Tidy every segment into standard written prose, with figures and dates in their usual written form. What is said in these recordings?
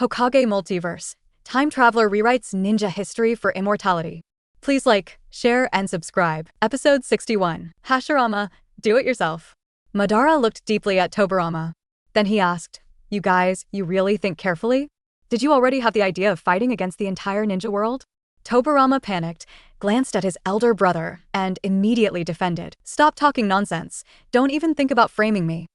Hokage Multiverse. Time Traveler rewrites ninja history for immortality. Please like, share, and subscribe. Episode 61. Hashirama, do it yourself. Madara looked deeply at Tobirama. Then he asked, "You guys, you really think carefully? Did you already have the idea of fighting against the entire ninja world?" Tobirama panicked, glanced at his elder brother, and immediately defended. "Stop talking nonsense. Don't even think about framing me.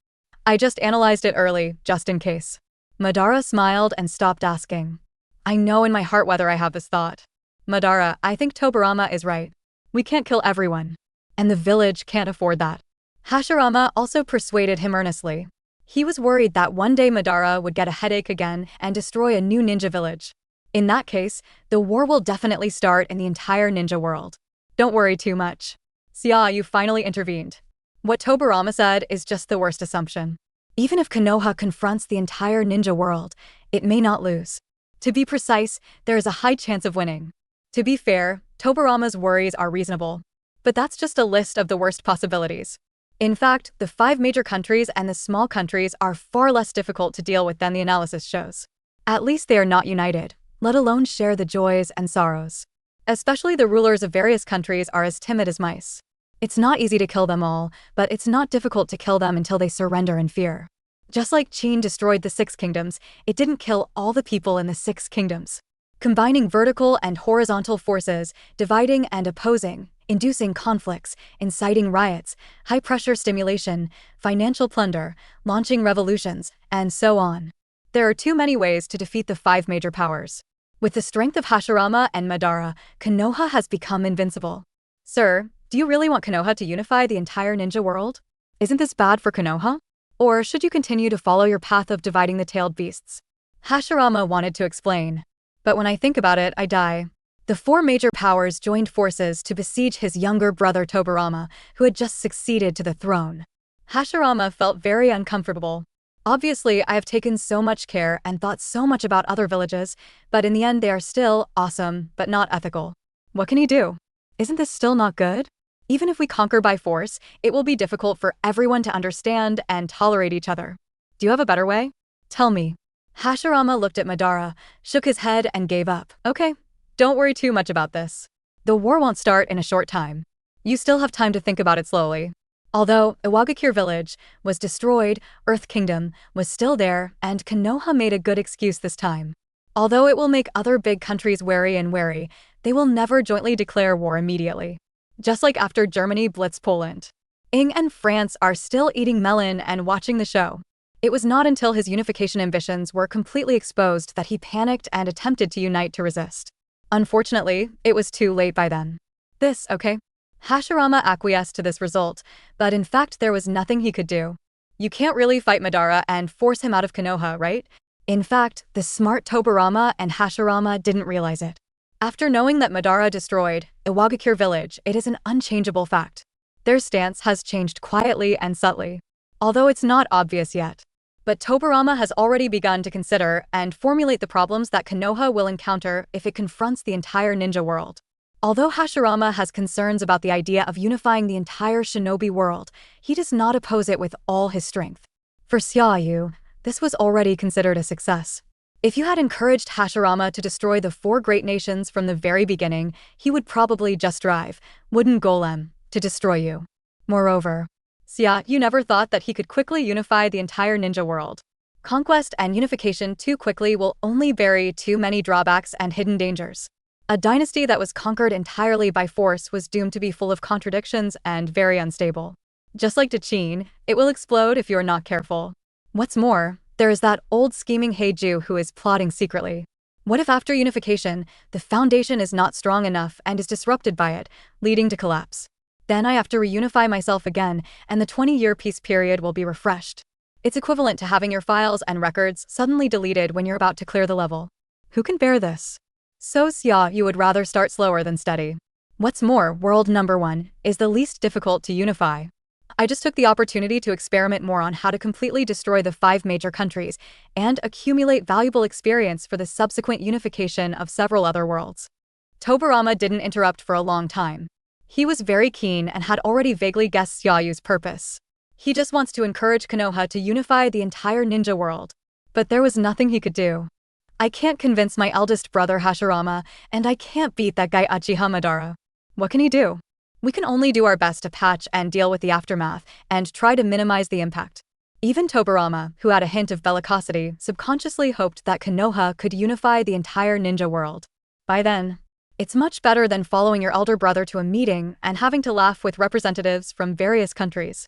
I just analyzed it early, just in case." Madara smiled and stopped asking. "I know in my heart whether I have this thought. Madara, I think Tobirama is right. We can't kill everyone. And the village can't afford that." Hashirama also persuaded him earnestly. He was worried that one day Madara would get a headache again and destroy a new ninja village. In that case, the war will definitely start in the entire ninja world. "Don't worry too much. Xia You finally intervened. What Tobirama said is just the worst assumption. Even if Konoha confronts the entire ninja world, it may not lose. To be precise, there is a high chance of winning." To be fair, Tobirama's worries are reasonable. But that's just a list of the worst possibilities. In fact, the 5 major countries and the small countries are far less difficult to deal with than the analysis shows. At least they are not united, let alone share the joys and sorrows. Especially the rulers of various countries are as timid as mice. It's not easy to kill them all, but it's not difficult to kill them until they surrender in fear. Just like Qin destroyed the 6 kingdoms, it didn't kill all the people in the 6 kingdoms. Combining vertical and horizontal forces, dividing and opposing, inducing conflicts, inciting riots, high-pressure stimulation, financial plunder, launching revolutions, and so on. There are too many ways to defeat the 5 major powers. With the strength of Hashirama and Madara, Konoha has become invincible. Sir, do you really want Konoha to unify the entire ninja world? Isn't this bad for Konoha? Or should you continue to follow your path of dividing the tailed beasts? Hashirama wanted to explain. But when I think about it, I die. The 4 major powers joined forces to besiege his younger brother Tobirama, who had just succeeded to the throne. Hashirama felt very uncomfortable. Obviously, I have taken so much care and thought so much about other villages, but in the end they are still awesome, but not ethical. What can he do? Isn't this still not good? Even if we conquer by force, it will be difficult for everyone to understand and tolerate each other. Do you have a better way? Tell me. Hashirama looked at Madara, shook his head and gave up. Okay, don't worry too much about this. The war won't start in a short time. You still have time to think about it slowly. Although Iwagakure village was destroyed, Earth Kingdom was still there, and Konoha made a good excuse this time. Although it will make other big countries wary, they will never jointly declare war immediately. Just like after Germany blitzed Poland. Ing and France are still eating melon and watching the show. It was not until his unification ambitions were completely exposed that he panicked and attempted to unite to resist. Unfortunately, it was too late by then. Okay? Hashirama acquiesced to this result, but in fact there was nothing he could do. You can't really fight Madara and force him out of Konoha, right? In fact, the smart Tobirama and Hashirama didn't realize it. After knowing that Madara destroyed Iwagakure village, it is an unchangeable fact. Their stance has changed quietly and subtly, although it's not obvious yet. But Tobirama has already begun to consider and formulate the problems that Konoha will encounter if it confronts the entire ninja world. Although Hashirama has concerns about the idea of unifying the entire shinobi world, he does not oppose it with all his strength. For Xia You, this was already considered a success. If you had encouraged Hashirama to destroy the 4 great nations from the very beginning, he would probably just drive wooden golem to destroy you. Moreover, Xia You never thought that he could quickly unify the entire ninja world. Conquest and unification too quickly will only bury too many drawbacks and hidden dangers. A dynasty that was conquered entirely by force was doomed to be full of contradictions and very unstable. Just like Qin, it will explode if you are not careful. What's more, there is that old scheming Heiju who is plotting secretly. What if after unification, the foundation is not strong enough and is disrupted by it, leading to collapse? Then I have to reunify myself again, and the 20-year peace period will be refreshed. It's equivalent to having your files and records suddenly deleted when you're about to clear the level. Who can bear this? So Xia You would rather start slower than steady. What's more, world number 1 is the least difficult to unify. I just took the opportunity to experiment more on how to completely destroy the 5 major countries and accumulate valuable experience for the subsequent unification of several other worlds. Tobirama didn't interrupt for a long time. He was very keen and had already vaguely guessed Xia Yu's purpose. He just wants to encourage Konoha to unify the entire ninja world. But there was nothing he could do. I can't convince my eldest brother Hashirama, and I can't beat that guy Uchiha Madara. What can he do? We can only do our best to patch and deal with the aftermath, and try to minimize the impact. Even Tobirama, who had a hint of bellicosity, subconsciously hoped that Konoha could unify the entire ninja world. By then, it's much better than following your elder brother to a meeting and having to laugh with representatives from various countries.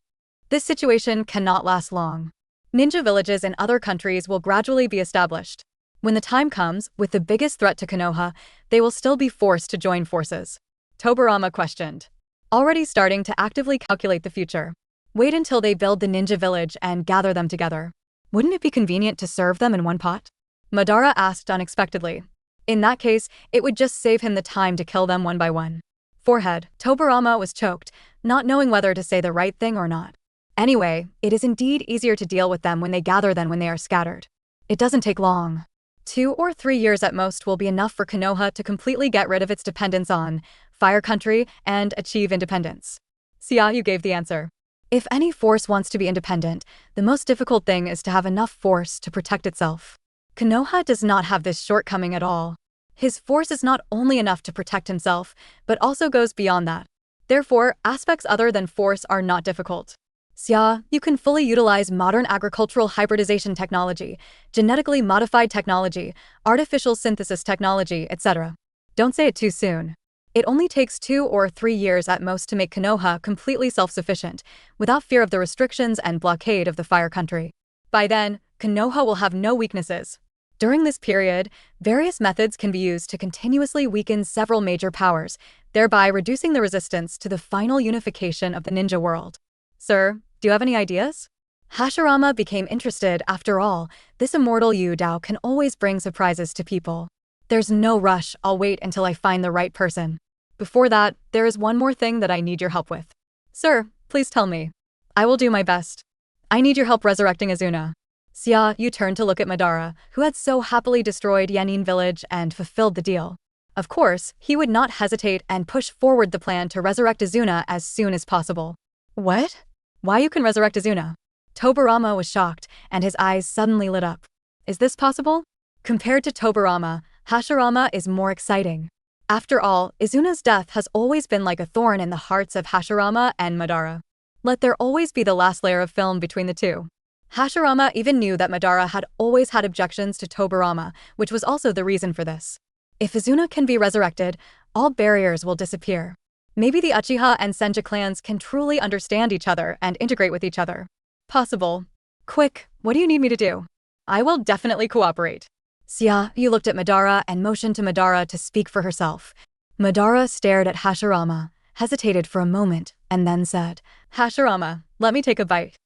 This situation cannot last long. Ninja villages in other countries will gradually be established. When the time comes, with the biggest threat to Konoha, they will still be forced to join forces. Tobirama questioned, already starting to actively calculate the future. Wait until they build the ninja village and gather them together. Wouldn't it be convenient to serve them in one pot? Madara asked unexpectedly. In that case, it would just save him the time to kill them one by one. Forehead, Tobirama was choked, not knowing whether to say the right thing or not. Anyway, it is indeed easier to deal with them when they gather than when they are scattered. It doesn't take long. 2 or 3 years at most will be enough for Konoha to completely get rid of its dependence on Fire Country and achieve independence. Xia You gave the answer. If any force wants to be independent, the most difficult thing is to have enough force to protect itself. Konoha does not have this shortcoming at all. His force is not only enough to protect himself, but also goes beyond that. Therefore, aspects other than force are not difficult. Xia, you can fully utilize modern agricultural hybridization technology, genetically modified technology, artificial synthesis technology, etc. Don't say it too soon. It only takes 2 or 3 years at most to make Konoha completely self-sufficient, without fear of the restrictions and blockade of the Fire Country. By then, Konoha will have no weaknesses. During this period, various methods can be used to continuously weaken several major powers, thereby reducing the resistance to the final unification of the ninja world. Sir, do you have any ideas? Hashirama became interested. After all, this immortal Yu Dao can always bring surprises to people. There's no rush, I'll wait until I find the right person. Before that, there is one more thing that I need your help with. Sir, please tell me. I will do my best. I need your help resurrecting Azuna. Xia You turned to look at Madara, who had so happily destroyed Yanin village and fulfilled the deal. Of course, he would not hesitate and push forward the plan to resurrect Azuna as soon as possible. What? Why you can resurrect Azuna? Tobirama was shocked, and his eyes suddenly lit up. Is this possible? Compared to Tobirama, Hashirama is more exciting. After all, Izuna's death has always been like a thorn in the hearts of Hashirama and Madara. Let there always be the last layer of film between the two. Hashirama even knew that Madara had always had objections to Tobirama, which was also the reason for this. If Izuna can be resurrected, all barriers will disappear. Maybe the Uchiha and Senju clans can truly understand each other and integrate with each other. Possible. Quick, what do you need me to do? I will definitely cooperate. Xia You looked at Madara and motioned to Madara to speak for herself. Madara stared at Hashirama, hesitated for a moment, and then said, Hashirama, let me take a bite.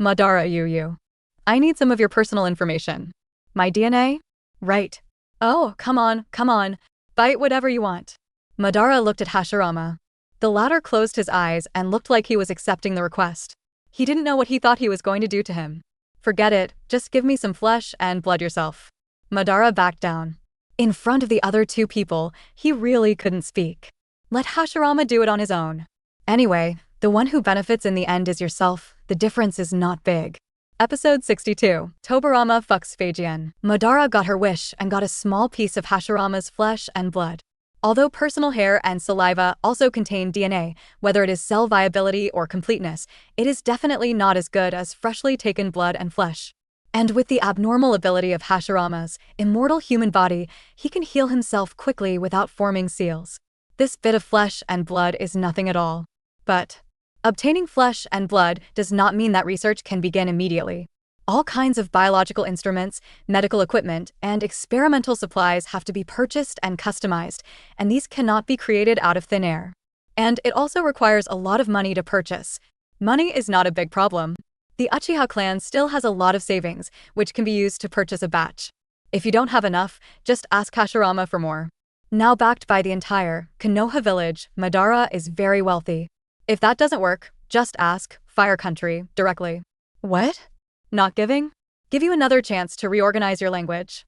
Madara you. I need some of your personal information. My DNA? Right. Oh, come on. Bite whatever you want. Madara looked at Hashirama. The latter closed his eyes and looked like he was accepting the request. He didn't know what he thought he was going to do to him. Forget it, just give me some flesh and blood yourself. Madara backed down. In front of the other 2 people, he really couldn't speak. Let Hashirama do it on his own. Anyway, the one who benefits in the end is yourself, the difference is not big. Episode 62, Tobirama fucks Feijian. Madara got her wish and got a small piece of Hashirama's flesh and blood. Although personal hair and saliva also contain DNA, whether it is cell viability or completeness, it is definitely not as good as freshly taken blood and flesh. And with the abnormal ability of Hashirama's immortal human body, he can heal himself quickly without forming seals. This bit of flesh and blood is nothing at all. But obtaining flesh and blood does not mean that research can begin immediately. All kinds of biological instruments, medical equipment, and experimental supplies have to be purchased and customized, and these cannot be created out of thin air. And it also requires a lot of money to purchase. Money is not a big problem. The Uchiha clan still has a lot of savings, which can be used to purchase a batch. If you don't have enough, just ask Hashirama for more. Now backed by the entire Konoha village, Madara is very wealthy. If that doesn't work, just ask Fire Country directly. What? Not giving? Give you another chance to reorganize your language.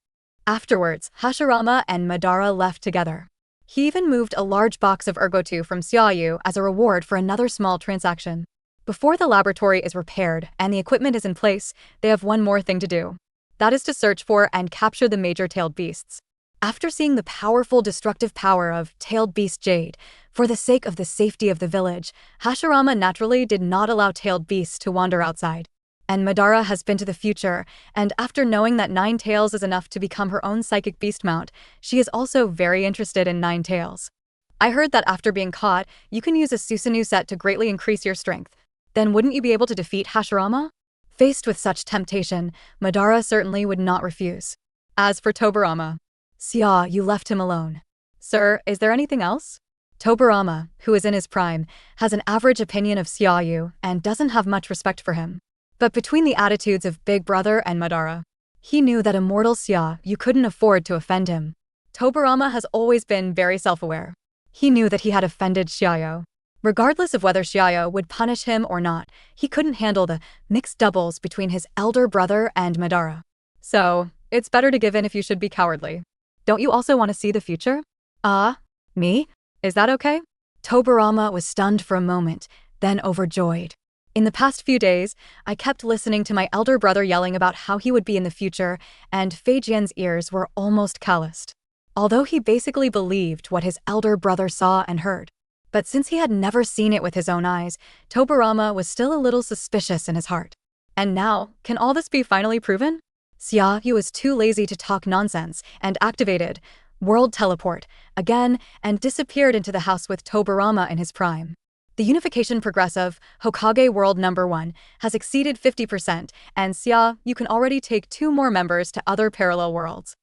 Afterwards, Hashirama and Madara left together. He even moved a large box of Ergotu from Xia You as a reward for another small transaction. Before the laboratory is repaired and the equipment is in place, they have one more thing to do. That is to search for and capture the major tailed beasts. After seeing the powerful destructive power of tailed beast Jade, for the sake of the safety of the village, Hashirama naturally did not allow tailed beasts to wander outside. And Madara has been to the future, and after knowing that 9 tails is enough to become her own psychic beast mount, she is also very interested in 9 tails. I heard that after being caught, you can use a Susanoo set to greatly increase your strength. Then wouldn't you be able to defeat Hashirama? Faced with such temptation, Madara certainly would not refuse. As for Tobirama, Xia, you left him alone. Sir, is there anything else? Tobirama, who is in his prime, has an average opinion of Xia You and doesn't have much respect for him. But between the attitudes of Big Brother and Madara, he knew that immortal Xia You couldn't afford to offend him. Tobirama has always been very self-aware. He knew that he had offended Xia You. Regardless of whether Xia You would punish him or not, he couldn't handle the mixed doubles between his elder brother and Madara. So, it's better to give in if you should be cowardly. Don't you also want to see the future? Me? Is that okay? Tobirama was stunned for a moment, then overjoyed. In the past few days, I kept listening to my elder brother yelling about how he would be in the future, and Feijian's ears were almost calloused. Although he basically believed what his elder brother saw and heard. But since he had never seen it with his own eyes, Tobirama was still a little suspicious in his heart. And now, can all this be finally proven? Xia You was too lazy to talk nonsense and activated World Teleport again and disappeared into the house with Tobirama in his prime. The unification progressive, Hokage World number 1, has exceeded 50%, and Xia You can already take 2 more members to other parallel worlds.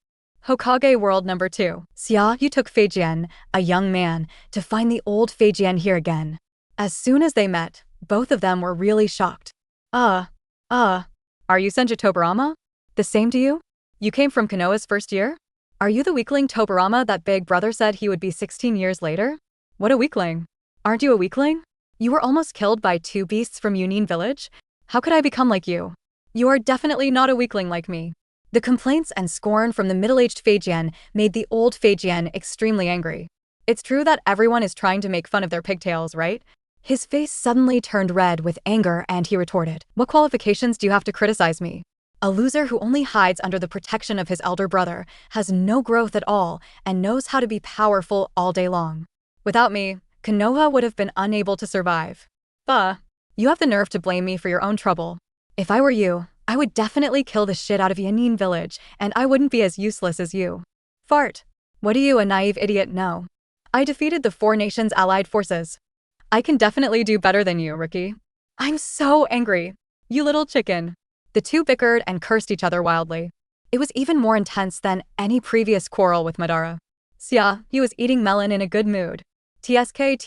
Hokage World number 2. Xia You took Feijian, a young man, to find the old Feijian here again. As soon as they met, both of them were really shocked. Are you Senju Tobirama? The same to you? You came from Konoha's first year? Are you the weakling Tobirama that Big Brother said he would be 16 years later? What a weakling. Aren't you a weakling? You were almost killed by 2 beasts from Union Village? How could I become like you? You are definitely not a weakling like me. The complaints and scorn from the middle-aged Feijian made the old Feijian extremely angry. It's true that everyone is trying to make fun of their pigtails, right? His face suddenly turned red with anger and he retorted, "What qualifications do you have to criticize me? A loser who only hides under the protection of his elder brother, has no growth at all, and knows how to be powerful all day long. Without me, Konoha would have been unable to survive. You have the nerve to blame me for your own trouble. If I were you, I would definitely kill the shit out of Yanin village, and I wouldn't be as useless as you. Fart. What do you, a naive idiot, know? I defeated the 4 nations' allied forces. I can definitely do better than you, rookie. I'm so angry. You little chicken." The 2 bickered and cursed each other wildly. It was even more intense than any previous quarrel with Madara. Xia You was eating melon in a good mood. TSK.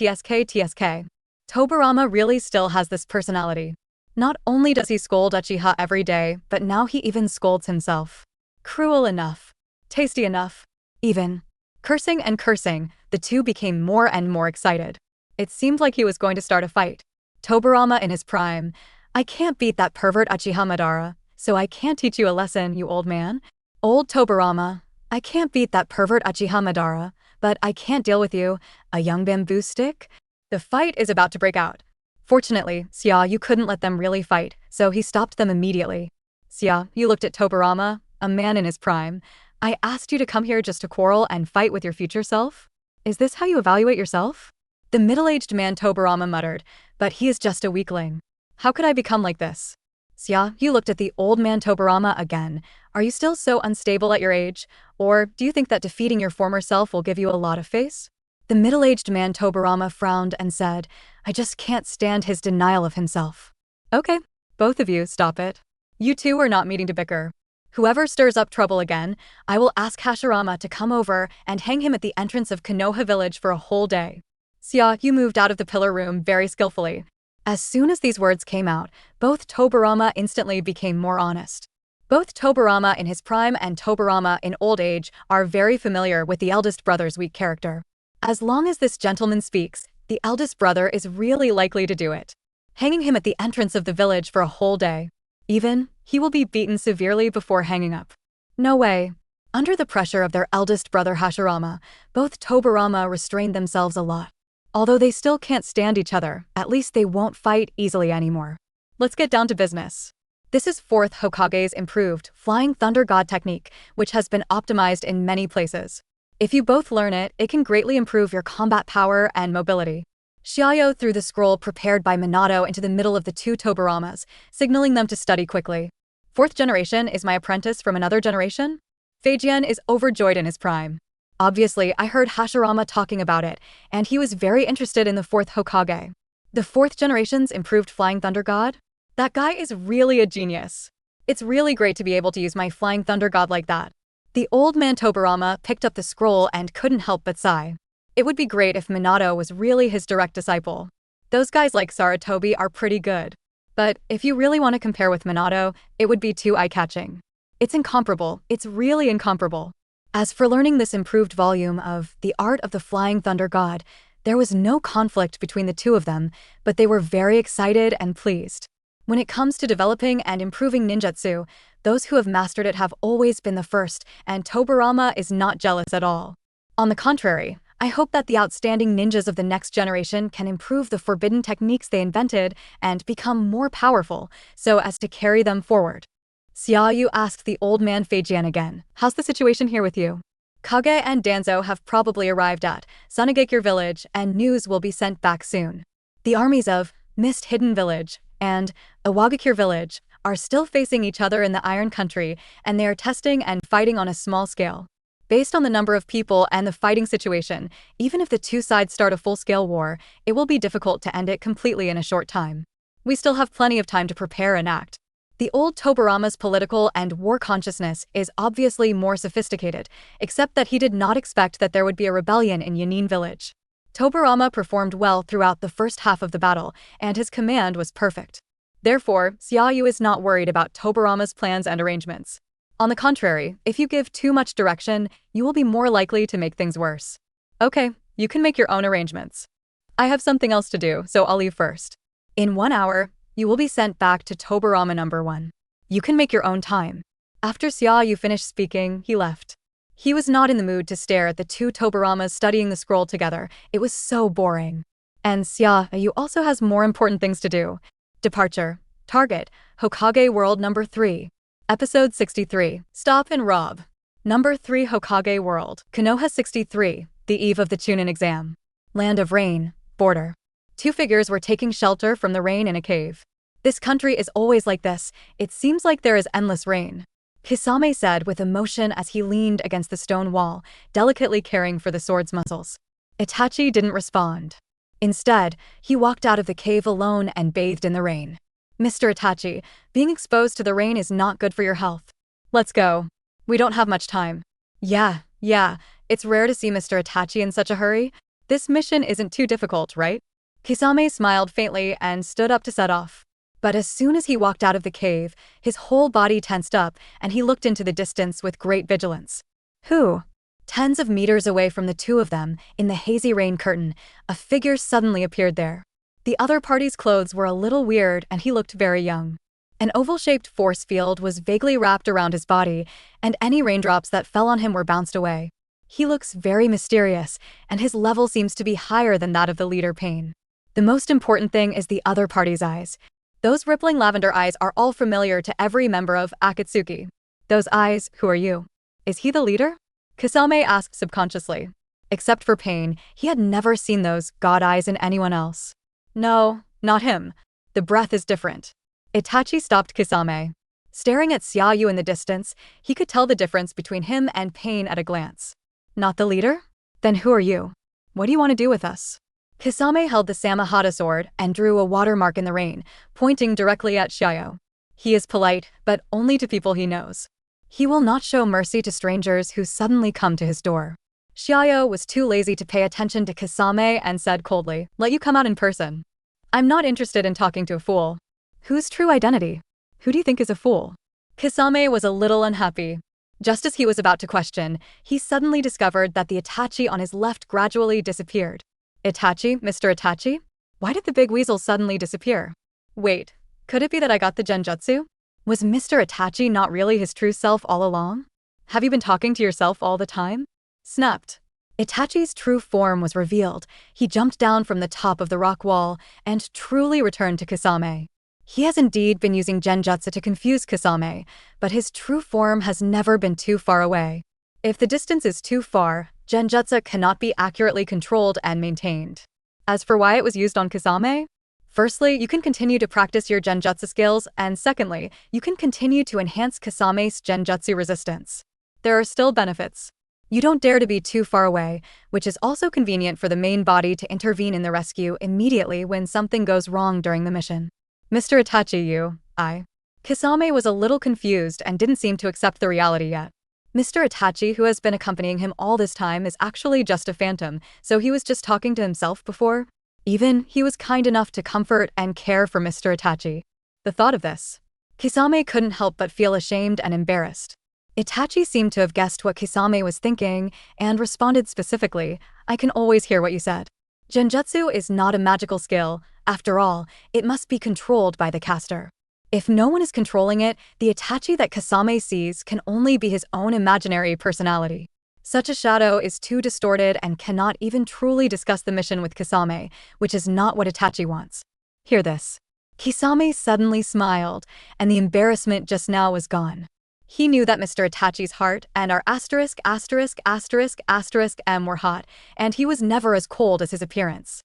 Tobirama really still has this personality. Not only does he scold Uchiha every day, but now he even scolds himself. Cruel enough. Tasty enough. Even. Cursing and cursing, the 2 became more and more excited. It seemed like he was going to start a fight. Tobirama in his prime. "I can't beat that pervert Uchiha Madara, so I can't teach you a lesson, you old man." Old Tobirama. "I can't beat that pervert Uchiha Madara, but I can't deal with you, a young bamboo stick." The fight is about to break out. Fortunately, Xia You couldn't let them really fight, so he stopped them immediately. Xia You looked at Tobirama, a man in his prime. "I asked you to come here just to quarrel and fight with your future self? Is this how you evaluate yourself?" The middle-aged man Tobirama muttered, "But he is just a weakling. How could I become like this?" Xia You looked at the old man Tobirama again. "Are you still so unstable at your age? Or do you think that defeating your former self will give you a lot of face?" The middle-aged man Tobirama frowned and said, "I just can't stand his denial of himself." "Okay, both of you, stop it. You 2 are not meeting to bicker. Whoever stirs up trouble again, I will ask Hashirama to come over and hang him at the entrance of Konoha village for a whole day." Xia You moved out of the pillar room very skillfully. As soon as these words came out, both Tobirama instantly became more honest. Both Tobirama in his prime and Tobirama in old age are very familiar with the eldest brother's weak character. As long as this gentleman speaks, the eldest brother is really likely to do it. Hanging him at the entrance of the village for a whole day. Even, he will be beaten severely before hanging up. No way. Under the pressure of their eldest brother Hashirama, both Tobirama restrained themselves a lot. Although they still can't stand each other, at least they won't fight easily anymore. Let's get down to business. This is 4th Hokage's improved Flying Thunder God technique, which has been optimized in many places. If you both learn it, it can greatly improve your combat power and mobility. Xia You threw the scroll prepared by Minato into the middle of the two Tobiramas, signaling them to study quickly. 4th generation is my apprentice from another generation? Feijian is overjoyed in his prime. Obviously, I heard Hashirama talking about it, and he was very interested in the 4th Hokage. The 4th generation's improved Flying Thunder God? That guy is really a genius. It's really great to be able to use my Flying Thunder God like that. The old man Tobirama picked up the scroll and couldn't help but sigh. It would be great if Minato was really his direct disciple. Those guys like Sarutobi are pretty good. But if you really want to compare with Minato, it would be too eye-catching. It's incomparable. It's really incomparable. As for learning this improved volume of The Art of the Flying Thunder God, there was no conflict between the two of them, but they were very excited and pleased. When it comes to developing and improving ninjutsu, those who have mastered it have always been the first, and Tobirama is not jealous at all. On the contrary, I hope that the outstanding ninjas of the next generation can improve the forbidden techniques they invented and become more powerful, so as to carry them forward. Xia You asked the old man Feijian again, "How's the situation here with you?" Kage and Danzo have probably arrived at Sunagakure village, and news will be sent back soon. The armies of Mist Hidden Village and Iwagakure village are still facing each other in the Iron Country, and they are testing and fighting on a small scale. Based on the number of people and the fighting situation, even if the two sides start a full-scale war, it will be difficult to end it completely in a short time. We still have plenty of time to prepare and act. The old Tobirama's political and war consciousness is obviously more sophisticated, except that he did not expect that there would be a rebellion in Yanin village. Tobirama performed well throughout the first half of the battle, and his command was perfect. Therefore, Xia You is not worried about Tobirama's plans and arrangements. On the contrary, if you give too much direction, you will be more likely to make things worse. Okay, you can make your own arrangements. I have something else to do, so I'll leave first. In 1 hour, you will be sent back to Tobirama number 1. You can make your own time. After Xia You finished speaking, he left. He was not in the mood to stare at the two Tobiramas studying the scroll together. It was so boring. And Xia You also has more important things to do. Departure. Target. Hokage World number 3. Episode 63. Stop and rob. Number 3 Hokage World. Konoha 63. The eve of the Chunin exam. Land of rain. Border. Two figures were taking shelter from the rain in a cave. This country is always like this. It seems like there is endless rain. Kisame said with emotion as he leaned against the stone wall, delicately caring for the sword's muscles. Itachi didn't respond. Instead, he walked out of the cave alone and bathed in the rain. Mr. Itachi, being exposed to the rain is not good for your health. Let's go. We don't have much time. Yeah, it's rare to see Mr. Itachi in such a hurry. This mission isn't too difficult, right? Kisame smiled faintly and stood up to set off. But as soon as he walked out of the cave, his whole body tensed up and he looked into the distance with great vigilance. Who? Tens of meters away from the two of them, in the hazy rain curtain, a figure suddenly appeared there. The other party's clothes were a little weird and he looked very young. An oval-shaped force field was vaguely wrapped around his body, and any raindrops that fell on him were bounced away. He looks very mysterious, and his level seems to be higher than that of the leader Pain. The most important thing is the other party's eyes. Those rippling lavender eyes are all familiar to every member of Akatsuki. Those eyes, who are you? Is he the leader? Kisame asked subconsciously. Except for Pain, he had never seen those god eyes in anyone else. No, not him. The breath is different. Itachi stopped Kisame. Staring at Xia You in the distance, he could tell the difference between him and Pain at a glance. Not the leader? Then who are you? What do you want to do with us? Kisame held the Samahata sword and drew a watermark in the rain, pointing directly at Xia You. He is polite, but only to people he knows. He will not show mercy to strangers who suddenly come to his door. Xia You was too lazy to pay attention to Kisame and said coldly, "Let you come out in person. I'm not interested in talking to a fool." Whose true identity? Who do you think is a fool? Kisame was a little unhappy. Just as he was about to question, he suddenly discovered that the Itachi on his left gradually disappeared. Itachi, Mr. Itachi? Why did the big weasel suddenly disappear? Wait, could it be that I got the genjutsu? Was Mr. Itachi not really his true self all along? Have you been talking to yourself all the time? Snapped. Itachi's true form was revealed. He jumped down from the top of the rock wall and truly returned to Kisame. He has indeed been using genjutsu to confuse Kasame, but his true form has never been too far away. If the distance is too far, genjutsu cannot be accurately controlled and maintained. As for why it was used on Kasame, firstly, you can continue to practice your genjutsu skills, and secondly, you can continue to enhance Kasame's genjutsu resistance. There are still benefits. You don't dare to be too far away, which is also convenient for the main body to intervene in the rescue immediately when something goes wrong during the mission. Mr. Itachi, you, Kasame was a little confused and didn't seem to accept the reality yet. Mr. Itachi, who has been accompanying him all this time, is actually just a phantom, so he was just talking to himself before. Even, he was kind enough to comfort and care for Mr. Itachi. The thought of this, Kisame couldn't help but feel ashamed and embarrassed. Itachi seemed to have guessed what Kisame was thinking and responded specifically, "I can always hear what you said. Genjutsu is not a magical skill. After all, it must be controlled by the caster. If no one is controlling it, the Itachi that Kasame sees can only be his own imaginary personality. Such a shadow is too distorted and cannot even truly discuss the mission with Kasame, which is not what Itachi wants." Hear this. Kisame suddenly smiled, and the embarrassment just now was gone. He knew that Mr. Itachi's heart and our M were hot, and he was never as cold as his appearance.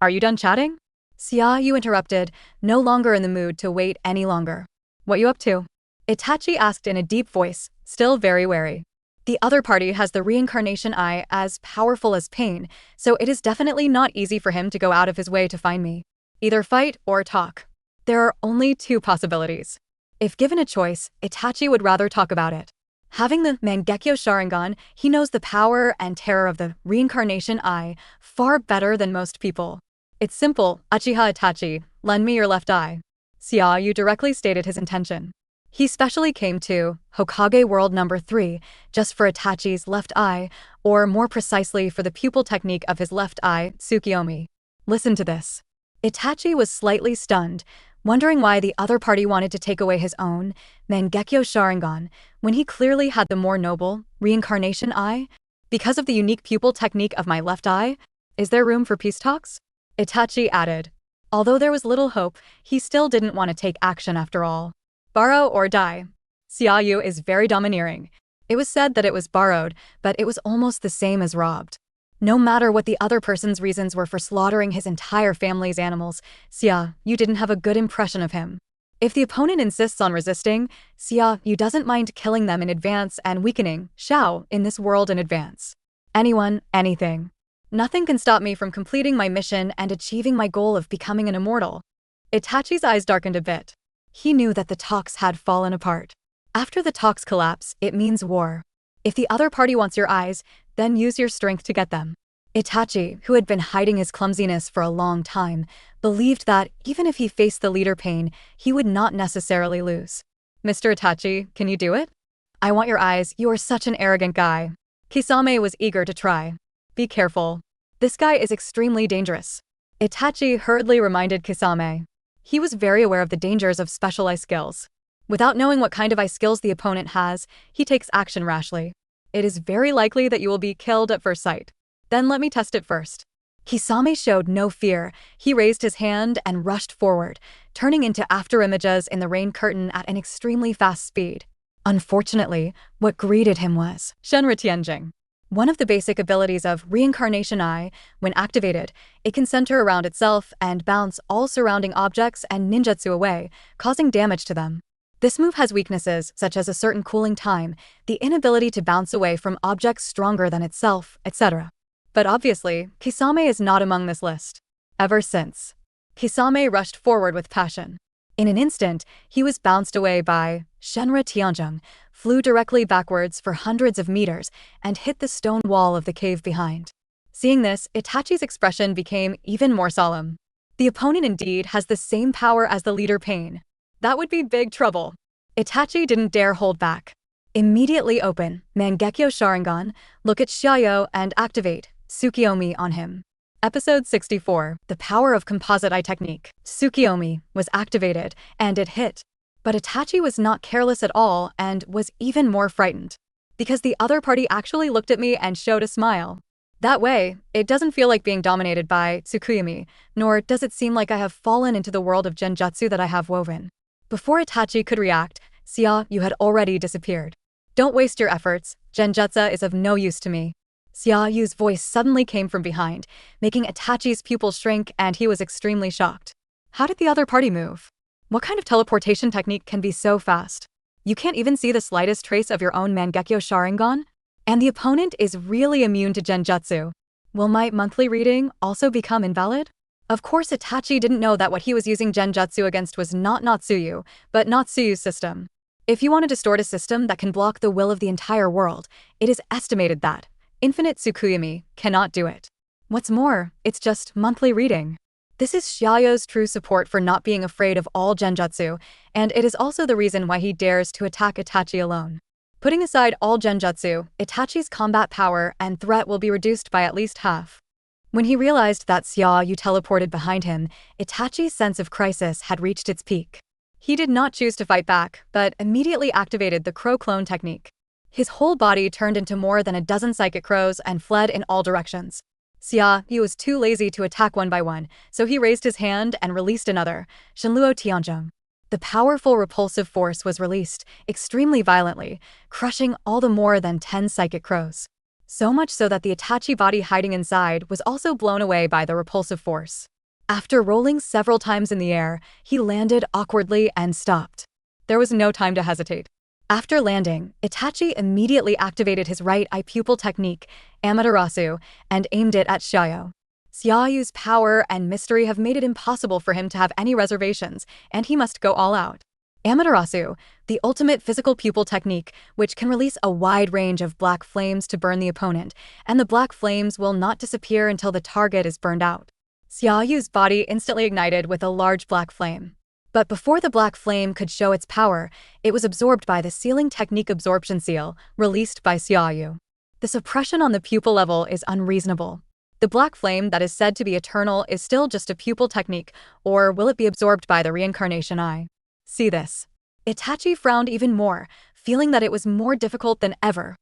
"Are you done chatting?" Xia You interrupted, no longer in the mood to wait any longer. "What you up to?" Itachi asked in a deep voice, still very wary. The other party has the reincarnation eye as powerful as pain, so it is definitely not easy for him to go out of his way to find me. Either fight or talk. There are only two possibilities. If given a choice, Itachi would rather talk about it. Having the Mangekyo Sharingan, he knows the power and terror of the reincarnation eye far better than most people. "It's simple, Uchiha Itachi, lend me your left eye." Xia You directly stated his intention. He specially came to Hokage World number 3 just for Itachi's left eye, or more precisely for the pupil technique of his left eye, Tsukiyomi. Listen to this. Itachi was slightly stunned, wondering why the other party wanted to take away his own Mangekyo Sharingan when he clearly had the more noble reincarnation eye. "Because of the unique pupil technique of my left eye? Is there room for peace talks?" Itachi added. Although there was little hope, he still didn't want to take action after all. "Borrow or die." Xia You is very domineering. It was said that it was borrowed, but it was almost the same as robbed. No matter what the other person's reasons were for slaughtering his entire family's animals, Xia You didn't have a good impression of him. If the opponent insists on resisting, Xia You doesn't mind killing them in advance and weakening Shao in this world in advance. Anyone, anything. Nothing can stop me from completing my mission and achieving my goal of becoming an immortal. Itachi's eyes darkened a bit. He knew that the talks had fallen apart. After the talks collapse, it means war. If the other party wants your eyes, then use your strength to get them. Itachi, who had been hiding his clumsiness for a long time, believed that even if he faced the leader pain, he would not necessarily lose. "Mr. Itachi, can you do it?" "I want your eyes, you are such an arrogant guy." Kisame was eager to try. "Be careful. This guy is extremely dangerous." Itachi hurriedly reminded Kisame. He was very aware of the dangers of specialized skills. Without knowing what kind of eye skills the opponent has, he takes action rashly. "It is very likely that you will be killed at first sight. Then let me test it first." Kisame showed no fear. He raised his hand and rushed forward, turning into afterimages in the rain curtain at an extremely fast speed. Unfortunately, what greeted him was Shenra Tianjing. One of the basic abilities of Reincarnation Eye, when activated, it can center around itself and bounce all surrounding objects and ninjutsu away, causing damage to them. This move has weaknesses such as a certain cooling time, the inability to bounce away from objects stronger than itself, etc. But obviously, Kisame is not among this list. Ever since, Kisame rushed forward with passion. In an instant, he was bounced away by Shenra Tianjing, flew directly backwards for hundreds of meters, and hit the stone wall of the cave behind. Seeing this, Itachi's expression became even more solemn. The opponent indeed has the same power as the leader Pain. That would be big trouble. Itachi didn't dare hold back. Immediately open Mangekyo Sharingan, look at Xia You and activate Tsukiyomi on him. Episode 64, The Power of Composite Eye Technique. Tsukiyomi was activated, and it hit. But Itachi was not careless at all and was even more frightened. Because the other party actually looked at me and showed a smile. That way, it doesn't feel like being dominated by Tsukuyami, nor does it seem like I have fallen into the world of genjutsu that I have woven. Before Itachi could react, Xia You had already disappeared. Don't waste your efforts, genjutsu is of no use to me. Xia Yu's voice suddenly came from behind, making Itachi's pupil shrink, and he was extremely shocked. How did the other party move? What kind of teleportation technique can be so fast? You can't even see the slightest trace of your own Mangekyo Sharingan? And the opponent is really immune to genjutsu. Will my monthly reading also become invalid? Of course, Itachi didn't know that what he was using genjutsu against was not Natsuyu, but Natsuyu's system. If you want to distort a system that can block the will of the entire world, it is estimated that infinite Tsukuyami cannot do it. What's more, it's just monthly reading. This is Xiaoyo's true support for not being afraid of all genjutsu, and it is also the reason why he dares to attack Itachi alone. Putting aside all genjutsu, Itachi's combat power and threat will be reduced by at least half. When he realized that Xia You teleported behind him, Itachi's sense of crisis had reached its peak. He did not choose to fight back, but immediately activated the crow clone technique. His whole body turned into more than a dozen psychic crows and fled in all directions. Xia You was too lazy to attack one by one, so he raised his hand and released another, Shenluo Tianzhong. The powerful repulsive force was released, extremely violently, crushing all the more than 10 psychic crows. So much so that the Itachi body hiding inside was also blown away by the repulsive force. After rolling several times in the air, he landed awkwardly and stopped. There was no time to hesitate. After landing, Itachi immediately activated his right eye pupil technique, Amaterasu, and aimed it at Xiaoyo. Xia Yu's power and mystery have made it impossible for him to have any reservations, and he must go all out. Amaterasu, the ultimate physical pupil technique, which can release a wide range of black flames to burn the opponent, and the black flames will not disappear until the target is burned out. Xia Yu's body instantly ignited with a large black flame. But before the black flame could show its power, it was absorbed by the sealing technique absorption seal, released by Xia Yu. The suppression on the pupil level is unreasonable. The black flame that is said to be eternal is still just a pupil technique, or will it be absorbed by the reincarnation eye? See this. Itachi frowned even more, feeling that it was more difficult than ever.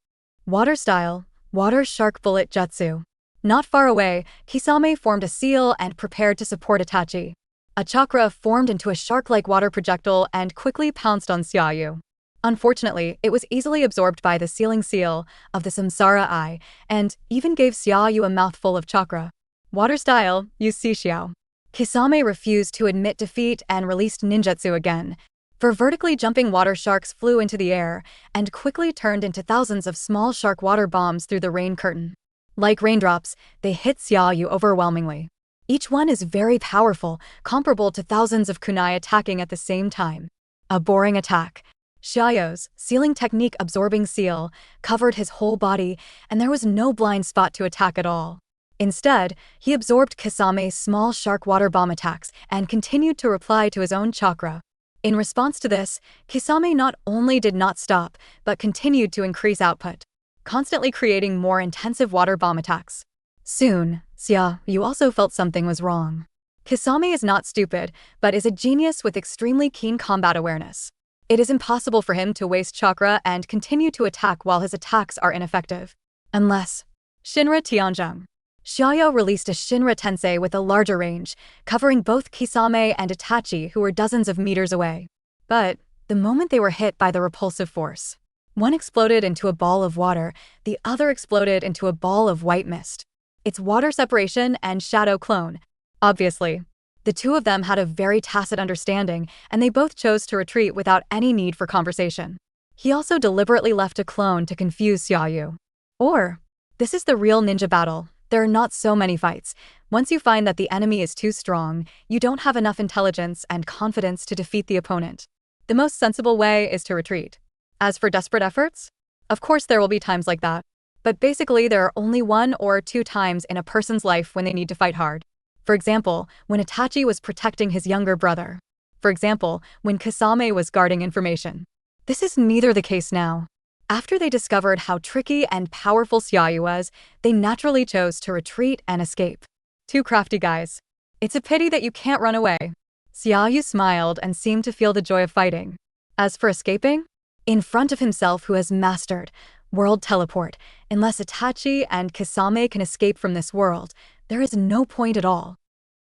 Water style, water shark bullet jutsu. Not far away, Kisame formed a seal and prepared to support Itachi. A chakra formed into a shark-like water projectile and quickly pounced on Xia Yu. Unfortunately, it was easily absorbed by the sealing seal of the Samsara Eye, and even gave Xia Yu a mouthful of chakra. Water style, use Sishiao. Kisame refused to admit defeat and released ninjutsu again. For vertically jumping water sharks flew into the air and quickly turned into thousands of small shark water bombs through the rain curtain. Like raindrops, they hit Xia Yu overwhelmingly. Each one is very powerful, comparable to thousands of kunai attacking at the same time. A boring attack. Xiaoyo's sealing technique absorbing seal covered his whole body, and there was no blind spot to attack at all. Instead, he absorbed Kisame's small shark water bomb attacks and continued to reply to his own chakra. In response to this, Kisame not only did not stop, but continued to increase output, constantly creating more intensive water bomb attacks. Soon, Xia You also felt something was wrong. Kisame is not stupid, but is a genius with extremely keen combat awareness. It is impossible for him to waste chakra and continue to attack while his attacks are ineffective. Unless... Shinra Tianzhong. Xiaoyo released a Shinra Tensei with a larger range, covering both Kisame and Itachi, who were dozens of meters away. But, the moment they were hit by the repulsive force, one exploded into a ball of water, the other exploded into a ball of white mist. It's water separation and shadow clone. Obviously. The two of them had a very tacit understanding, and they both chose to retreat without any need for conversation. He also deliberately left a clone to confuse Xia Yu. Or, this is the real ninja battle. There are not so many fights. Once you find that the enemy is too strong, you don't have enough intelligence and confidence to defeat the opponent. The most sensible way is to retreat. As for desperate efforts, of course there will be times like that. But basically there are only 1 or 2 times in a person's life when they need to fight hard. For example, when Itachi was protecting his younger brother. For example, when Kisame was guarding information. This is neither the case now. After they discovered how tricky and powerful Xia Yu was, they naturally chose to retreat and escape. Two crafty guys. It's a pity that you can't run away. Xia Yu smiled and seemed to feel the joy of fighting. As for escaping, in front of himself who has mastered World teleport. Unless Itachi and Kisame can escape from this world, there is no point at all.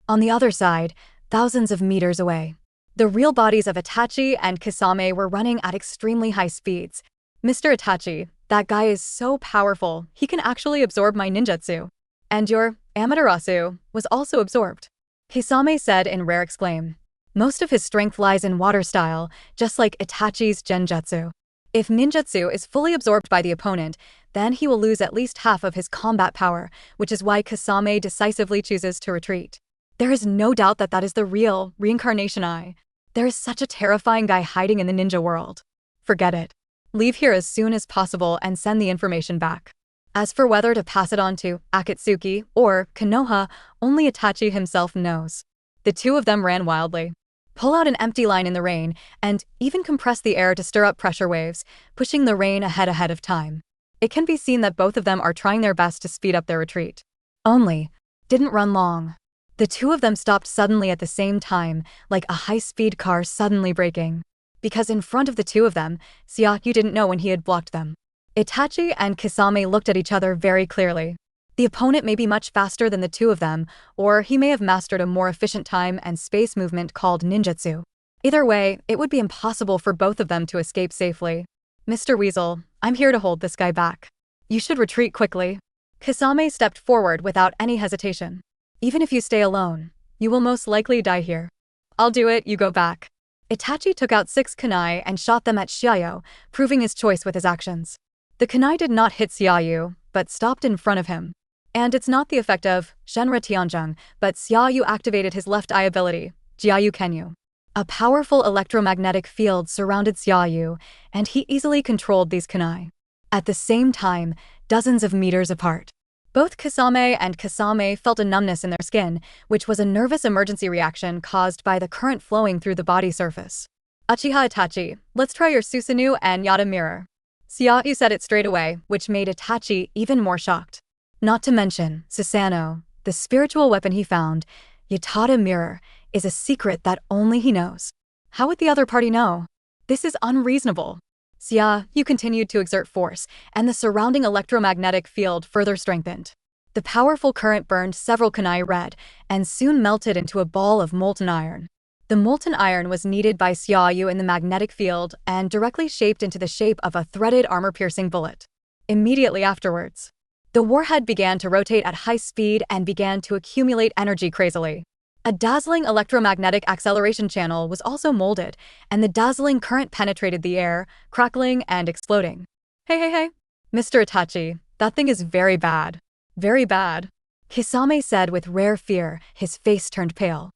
On the other side, thousands of meters away, the real bodies of Itachi and Kisame were running at extremely high speeds. Mr. Itachi, that guy is so powerful, he can actually absorb my ninjutsu. And your Amaterasu was also absorbed, Kisame said in rare exclaim. Most of his strength lies in water style, just like Itachi's genjutsu. If ninjutsu is fully absorbed by the opponent, then he will lose at least half of his combat power, which is why Kisame decisively chooses to retreat. There is no doubt that that is the real reincarnation I. There is such a terrifying guy hiding in the ninja world. Forget it. Leave here as soon as possible and send the information back. As for whether to pass it on to Akatsuki or Konoha, only Itachi himself knows. The two of them ran wildly. Pull out an empty line in the rain, and even compress the air to stir up pressure waves, pushing the rain ahead of time. It can be seen that both of them are trying their best to speed up their retreat. Only, didn't run long. The two of them stopped suddenly at the same time, like a high-speed car suddenly braking. Because in front of the two of them, Xia You didn't know when he had blocked them. Itachi and Kisame looked at each other very clearly. The opponent may be much faster than the two of them, or he may have mastered a more efficient time and space movement called ninjutsu. Either way, it would be impossible for both of them to escape safely. Mr. Weasel, I'm here to hold this guy back. You should retreat quickly. Kisame stepped forward without any hesitation. Even if you stay alone, you will most likely die here. I'll do it, you go back. Itachi took out 6 kunai and shot them at Xia You, proving his choice with his actions. The kunai did not hit Xia You, but stopped in front of him. And it's not the effect of Shenra Tianzheng, but Xia You activated his left eye ability, Xia You Kenyu. A powerful electromagnetic field surrounded Xia You, and he easily controlled these kunai. At the same time, dozens of meters apart. Both Kisame and Kisame felt a numbness in their skin, which was a nervous emergency reaction caused by the current flowing through the body surface. Uchiha Itachi, let's try your Susanoo and Yata mirror. Xia You said it straight away, which made Itachi even more shocked. Not to mention, Susanoo, the spiritual weapon he found, Yatada mirror, is a secret that only he knows. How would the other party know? This is unreasonable. Xia You continued to exert force, and the surrounding electromagnetic field further strengthened. The powerful current burned several kunai red, and soon melted into a ball of molten iron. The molten iron was kneaded by Xia You in the magnetic field and directly shaped into the shape of a threaded armor-piercing bullet. Immediately afterwards, the warhead began to rotate at high speed and began to accumulate energy crazily. A dazzling electromagnetic acceleration channel was also molded, and the dazzling current penetrated the air, crackling and exploding. Hey, Mr. Itachi, that thing is very bad. Very bad. Kisame said with rare fear, his face turned pale.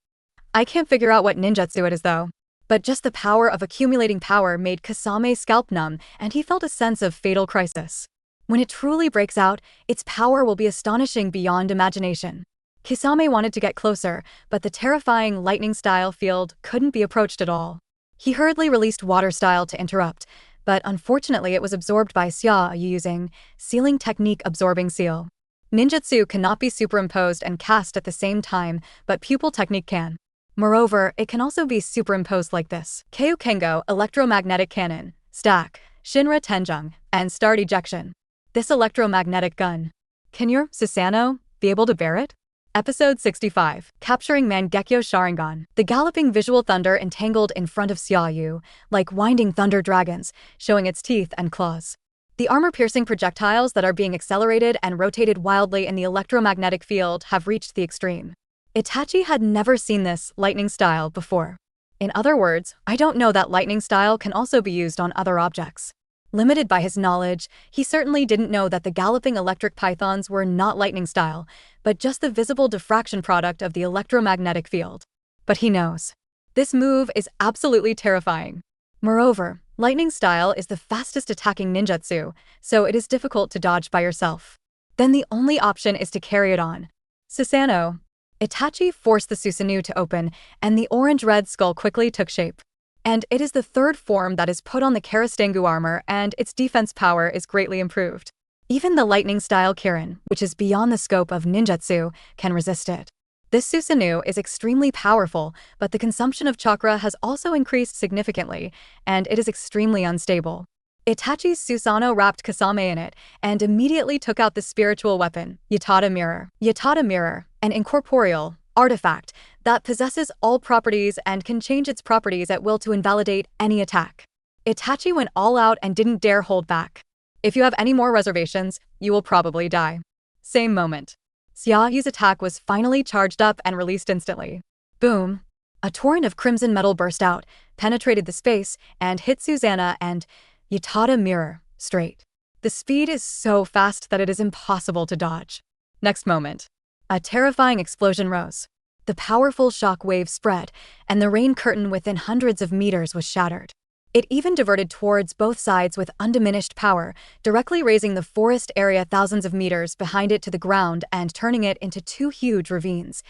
I can't figure out what ninjutsu it is though. But just the power of accumulating power made Kisame's scalp numb, and he felt a sense of fatal crisis. When it truly breaks out, its power will be astonishing beyond imagination. Kisame wanted to get closer, but the terrifying lightning-style field couldn't be approached at all. He hurriedly released water-style to interrupt, but unfortunately it was absorbed by Xia You using sealing technique absorbing seal. Ninjutsu cannot be superimposed and cast at the same time, but pupil technique can. Moreover, it can also be superimposed like this. Keiu Kengo, electromagnetic cannon, stack, Shinra Tenjung, and start ejection. This electromagnetic gun. Can your Susanoo be able to bear it? Episode 65, Capturing Mangekyo Sharingan. The galloping visual thunder entangled in front of Xia You, like winding thunder dragons, showing its teeth and claws. The armor-piercing projectiles that are being accelerated and rotated wildly in the electromagnetic field have reached the extreme. Itachi had never seen this lightning style before. In other words, I don't know that lightning style can also be used on other objects. Limited by his knowledge, he certainly didn't know that the galloping electric pythons were not lightning style, but just the visible diffraction product of the electromagnetic field. But he knows. This move is absolutely terrifying. Moreover, lightning style is the fastest attacking ninjutsu, so it is difficult to dodge by yourself. Then the only option is to carry it on. Susanoo. Itachi forced the Susanoo to open, and the orange-red skull quickly took shape. And it is the third form that is put on the Karastengu armor, and its defense power is greatly improved. Even the lightning-style Kirin, which is beyond the scope of ninjutsu, can resist it. This Susanoo is extremely powerful, but the consumption of chakra has also increased significantly, and it is extremely unstable. Itachi's Susanoo wrapped Kasame in it and immediately took out the spiritual weapon, Yatada Mirror. Yatada Mirror, an incorporeal artifact that possesses all properties and can change its properties at will to invalidate any attack. Itachi went all out and didn't dare hold back. If you have any more reservations, you will probably die. Same moment. Xia Yu's attack was finally charged up and released instantly. Boom! A torrent of crimson metal burst out, penetrated the space, and hit Susanoo and Yatada Mirror straight. The speed is so fast that it is impossible to dodge. Next moment. A terrifying explosion rose. The powerful shock wave spread, and the rain curtain within hundreds of meters was shattered. It even diverted towards both sides with undiminished power, directly raising the forest area thousands of meters behind it to the ground and turning it into two huge ravines.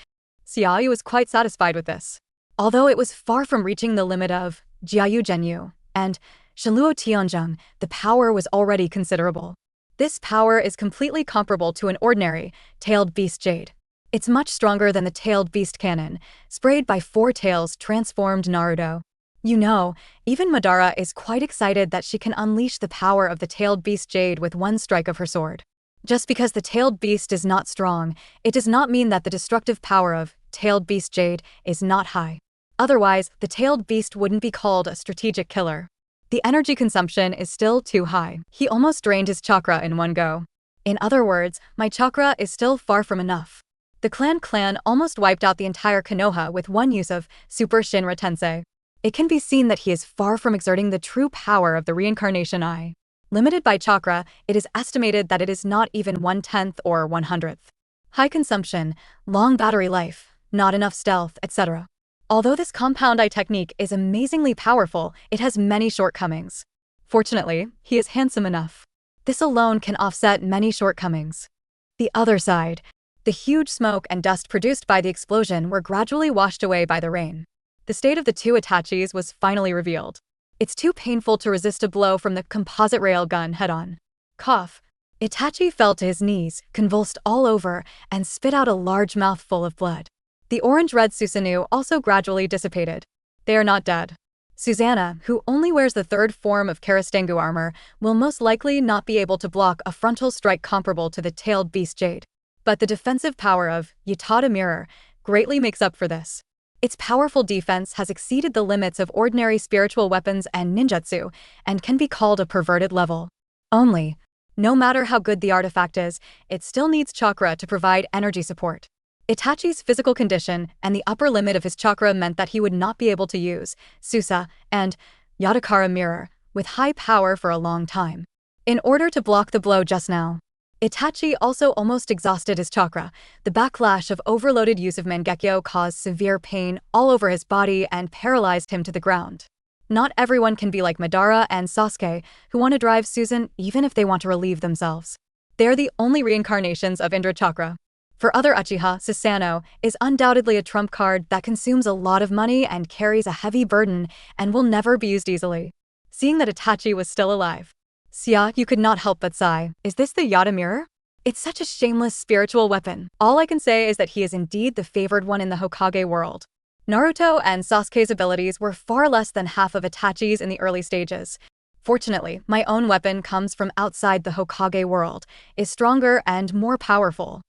Xia You was quite satisfied with this. Although it was far from reaching the limit of Xia You Genyu and Shenluo Tianzheng, the power was already considerable. This power is completely comparable to an ordinary, tailed beast jade. It's much stronger than the tailed beast cannon, sprayed by four tails transformed Naruto. You know, even Madara is quite excited that she can unleash the power of the tailed beast jade with one strike of her sword. Just because the tailed beast is not strong, it does not mean that the destructive power of tailed beast jade is not high. Otherwise, the tailed beast wouldn't be called a strategic killer. The energy consumption is still too high. He almost drained his chakra in one go. In other words, my chakra is still far from enough. The clan almost wiped out the entire Konoha with one use of Super Shinra Tensei. It can be seen that he is far from exerting the true power of the reincarnation eye. Limited by chakra, it is estimated that it is not even 1/10 or 1/100th. High consumption, long battery life, not enough stealth, etc. Although this compound eye technique is amazingly powerful, it has many shortcomings. Fortunately, he is handsome enough. This alone can offset many shortcomings. The other side. The huge smoke and dust produced by the explosion were gradually washed away by the rain. The state of the two Itachis was finally revealed. It's too painful to resist a blow from the composite rail gun head-on. Cough. Itachi fell to his knees, convulsed all over, and spit out a large mouthful of blood. The orange-red Susanoo also gradually dissipated. They are not dead. Susanoo, who only wears the third form of Karastengu armor, will most likely not be able to block a frontal strike comparable to the tailed beast jade. But the defensive power of Yatada Mirror greatly makes up for this. Its powerful defense has exceeded the limits of ordinary spiritual weapons and ninjutsu, and can be called a perverted level. Only, no matter how good the artifact is, it still needs chakra to provide energy support. Itachi's physical condition and the upper limit of his chakra meant that he would not be able to use Susa and Yadakara Mirror with high power for a long time. In order to block the blow just now, Itachi also almost exhausted his chakra. The backlash of overloaded use of Mangekyo caused severe pain all over his body and paralyzed him to the ground. Not everyone can be like Madara and Sasuke, who want to drive Susan even if they want to relieve themselves. They are the only reincarnations of Indra Chakra. For other Uchiha, Susanoo is undoubtedly a trump card that consumes a lot of money and carries a heavy burden and will never be used easily. Seeing that Itachi was still alive, Xia You could not help but sigh. Is this the Yada Mirror? It's such a shameless spiritual weapon. All I can say is that he is indeed the favored one in the Hokage world. Naruto and Sasuke's abilities were far less than half of Itachi's in the early stages. Fortunately, my own weapon comes from outside the Hokage world, is stronger and more powerful.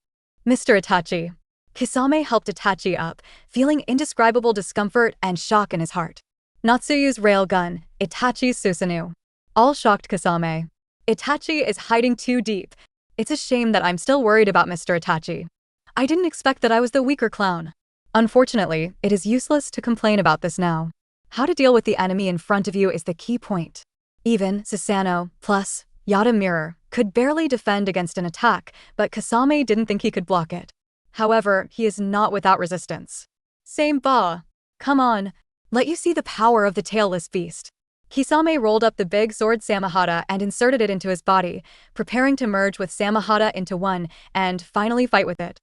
Mr. Itachi. Kisame helped Itachi up, feeling indescribable discomfort and shock in his heart. Natsuyu's railgun, Itachi's Susanoo. All shocked Kisame. Itachi is hiding too deep. It's a shame that I'm still worried about Mr. Itachi. I didn't expect that I was the weaker clown. Unfortunately, it is useless to complain about this now. How to deal with the enemy in front of you is the key point. Even Susanoo plus Yada Mirror could barely defend against an attack, but Kisame didn't think he could block it. However, he is not without resistance. Same ba. Come on. Let you see the power of the tailless beast. Kisame rolled up the big sword Samahata and inserted it into his body, preparing to merge with Samahata into one and finally fight with it.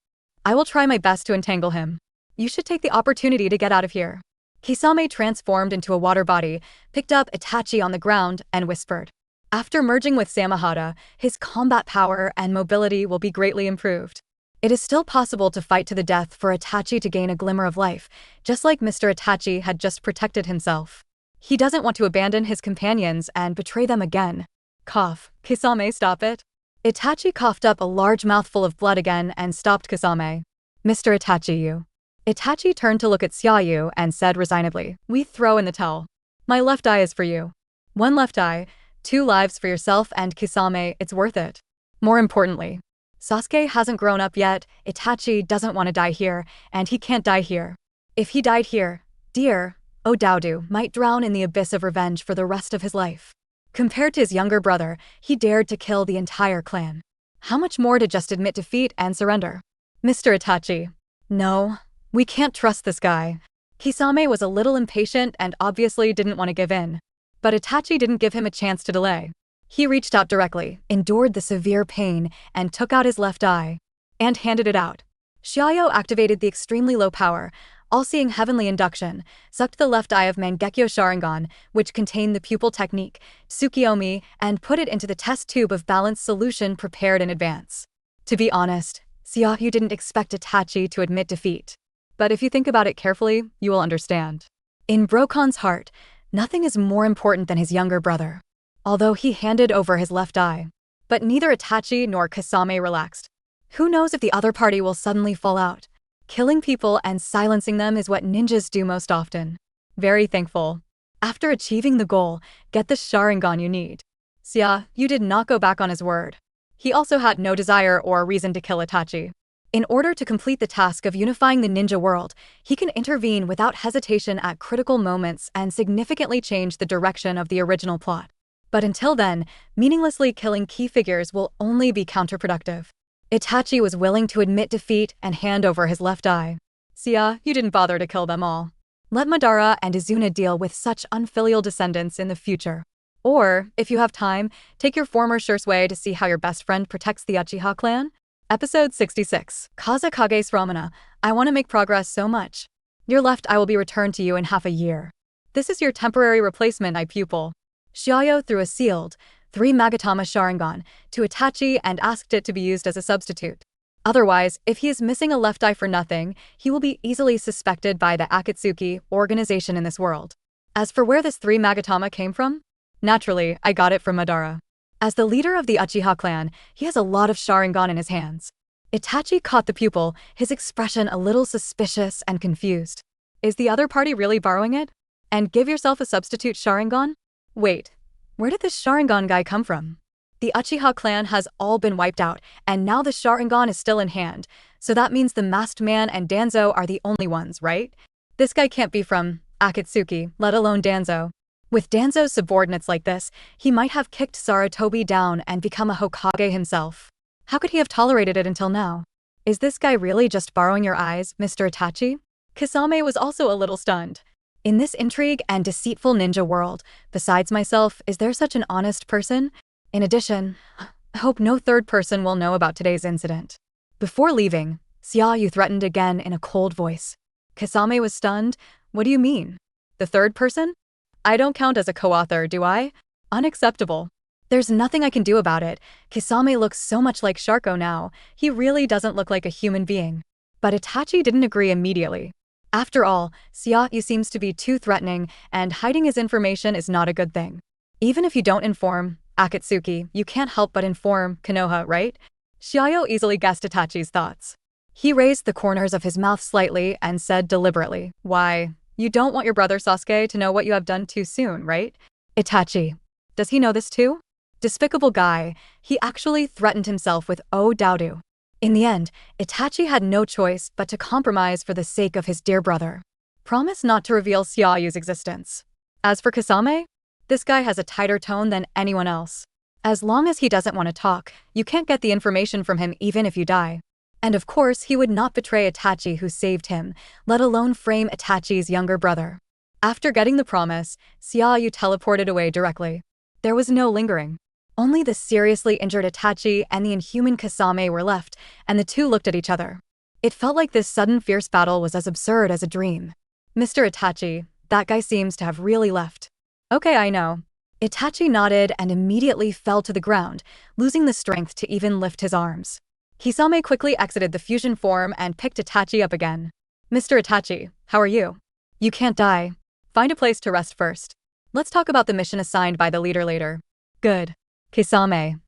I will try my best to entangle him. You should take the opportunity to get out of here. Kisame transformed into a water body, picked up Itachi on the ground, and whispered. After merging with Samahata, his combat power and mobility will be greatly improved. It is still possible to fight to the death for Itachi to gain a glimmer of life, just like Mr. Itachi had just protected himself. He doesn't want to abandon his companions and betray them again. Cough. Kisame, stop it. Itachi coughed up a large mouthful of blood again and stopped Kisame. Mr. Itachi, you. Itachi turned to look at Xia You and said resignedly, we throw in the towel. My left eye is for you. One left eye, 2 lives for yourself and Kisame, it's worth it. More importantly, Sasuke hasn't grown up yet, Itachi doesn't want to die here, and he can't die here. If he died here, dear Odaodu might drown in the abyss of revenge for the rest of his life. Compared to his younger brother, he dared to kill the entire clan. How much more to just admit defeat and surrender? Mr. Itachi. No, we can't trust this guy. Kisame was a little impatient and obviously didn't want to give in. But Itachi didn't give him a chance to delay. He reached out directly, endured the severe pain, and took out his left eye. And handed it out. Xia You activated the extremely low power, all-seeing heavenly induction, sucked the left eye of Mangekyo Sharingan, which contained the pupil technique, Tsukiyomi, and put it into the test tube of balanced solution prepared in advance. To be honest, Xia You didn't expect Itachi to admit defeat. But if you think about it carefully, you will understand. In Brokan's heart, nothing is more important than his younger brother. Although he handed over his left eye. But neither Itachi nor Kisame relaxed. Who knows if the other party will suddenly fall out? Killing people and silencing them is what ninjas do most often. Very thankful. After achieving the goal, get the Sharingan you need. Xia You did not go back on his word. He also had no desire or reason to kill Itachi. In order to complete the task of unifying the ninja world, he can intervene without hesitation at critical moments and significantly change the direction of the original plot. But until then, meaninglessly killing key figures will only be counterproductive. Itachi was willing to admit defeat and hand over his left eye. Xia You didn't bother to kill them all. Let Madara and Izuna deal with such unfilial descendants in the future. Or, if you have time, take your former Shursui to see how your best friend protects the Uchiha clan. Episode 66. Kazekage Ramana, I want to make progress so much. Your left eye will be returned to you in half a year. This is your temporary replacement eye pupil. Xia You threw a sealed, 3 Magatama Sharingan to Itachi and asked it to be used as a substitute. Otherwise, if he is missing a left eye for nothing, he will be easily suspected by the Akatsuki organization in this world. As for where this 3 Magatama came from? Naturally, I got it from Madara. As the leader of the Uchiha clan, he has a lot of Sharingan in his hands. Itachi caught the pupil, his expression a little suspicious and confused. Is the other party really borrowing it? And give yourself a substitute Sharingan? Wait, where did this Sharingan guy come from? The Uchiha clan has all been wiped out, and now the Sharingan is still in hand, so that means the masked man and Danzo are the only ones, right? This guy can't be from Akatsuki, let alone Danzo. With Danzo's subordinates like this, he might have kicked Sarutobi down and become a Hokage himself. How could he have tolerated it until now? Is this guy really just borrowing your eyes, Mr. Itachi? Kisame was also a little stunned. In this intrigue and deceitful ninja world, besides myself, is there such an honest person? In addition, I hope no third person will know about today's incident. Before leaving, Xia You threatened again in a cold voice. Kisame was stunned. What do you mean? The third person? I don't count as a co-author, do I? Unacceptable. There's nothing I can do about it. Kisame looks so much like Sharko now. He really doesn't look like a human being. But Itachi didn't agree immediately. After all, Xia You seems to be too threatening, and hiding his information is not a good thing. Even if you don't inform Akatsuki, you can't help but inform Konoha, right? Xia You easily guessed Itachi's thoughts. He raised the corners of his mouth slightly and said deliberately, why, you don't want your brother Sasuke to know what you have done too soon, right? Itachi. Does he know this too? Despicable guy, he actually threatened himself with Odaodu. In the end, Itachi had no choice but to compromise for the sake of his dear brother. Promise not to reveal Xia Yu's existence. As for Kisame, this guy has a tighter tone than anyone else. As long as he doesn't want to talk, you can't get the information from him even if you die. And of course, he would not betray Itachi who saved him, let alone frame Itachi's younger brother. After getting the promise, Xia You teleported away directly. There was no lingering. Only the seriously injured Itachi and the inhuman Kisame were left, and the two looked at each other. It felt like this sudden fierce battle was as absurd as a dream. Mr. Itachi, that guy seems to have really left. Okay, I know. Itachi nodded and immediately fell to the ground, losing the strength to even lift his arms. Kisame quickly exited the fusion form and picked Itachi up again. Mr. Itachi, how are you? You can't die. Find a place to rest first. Let's talk about the mission assigned by the leader later. Good. Kisame.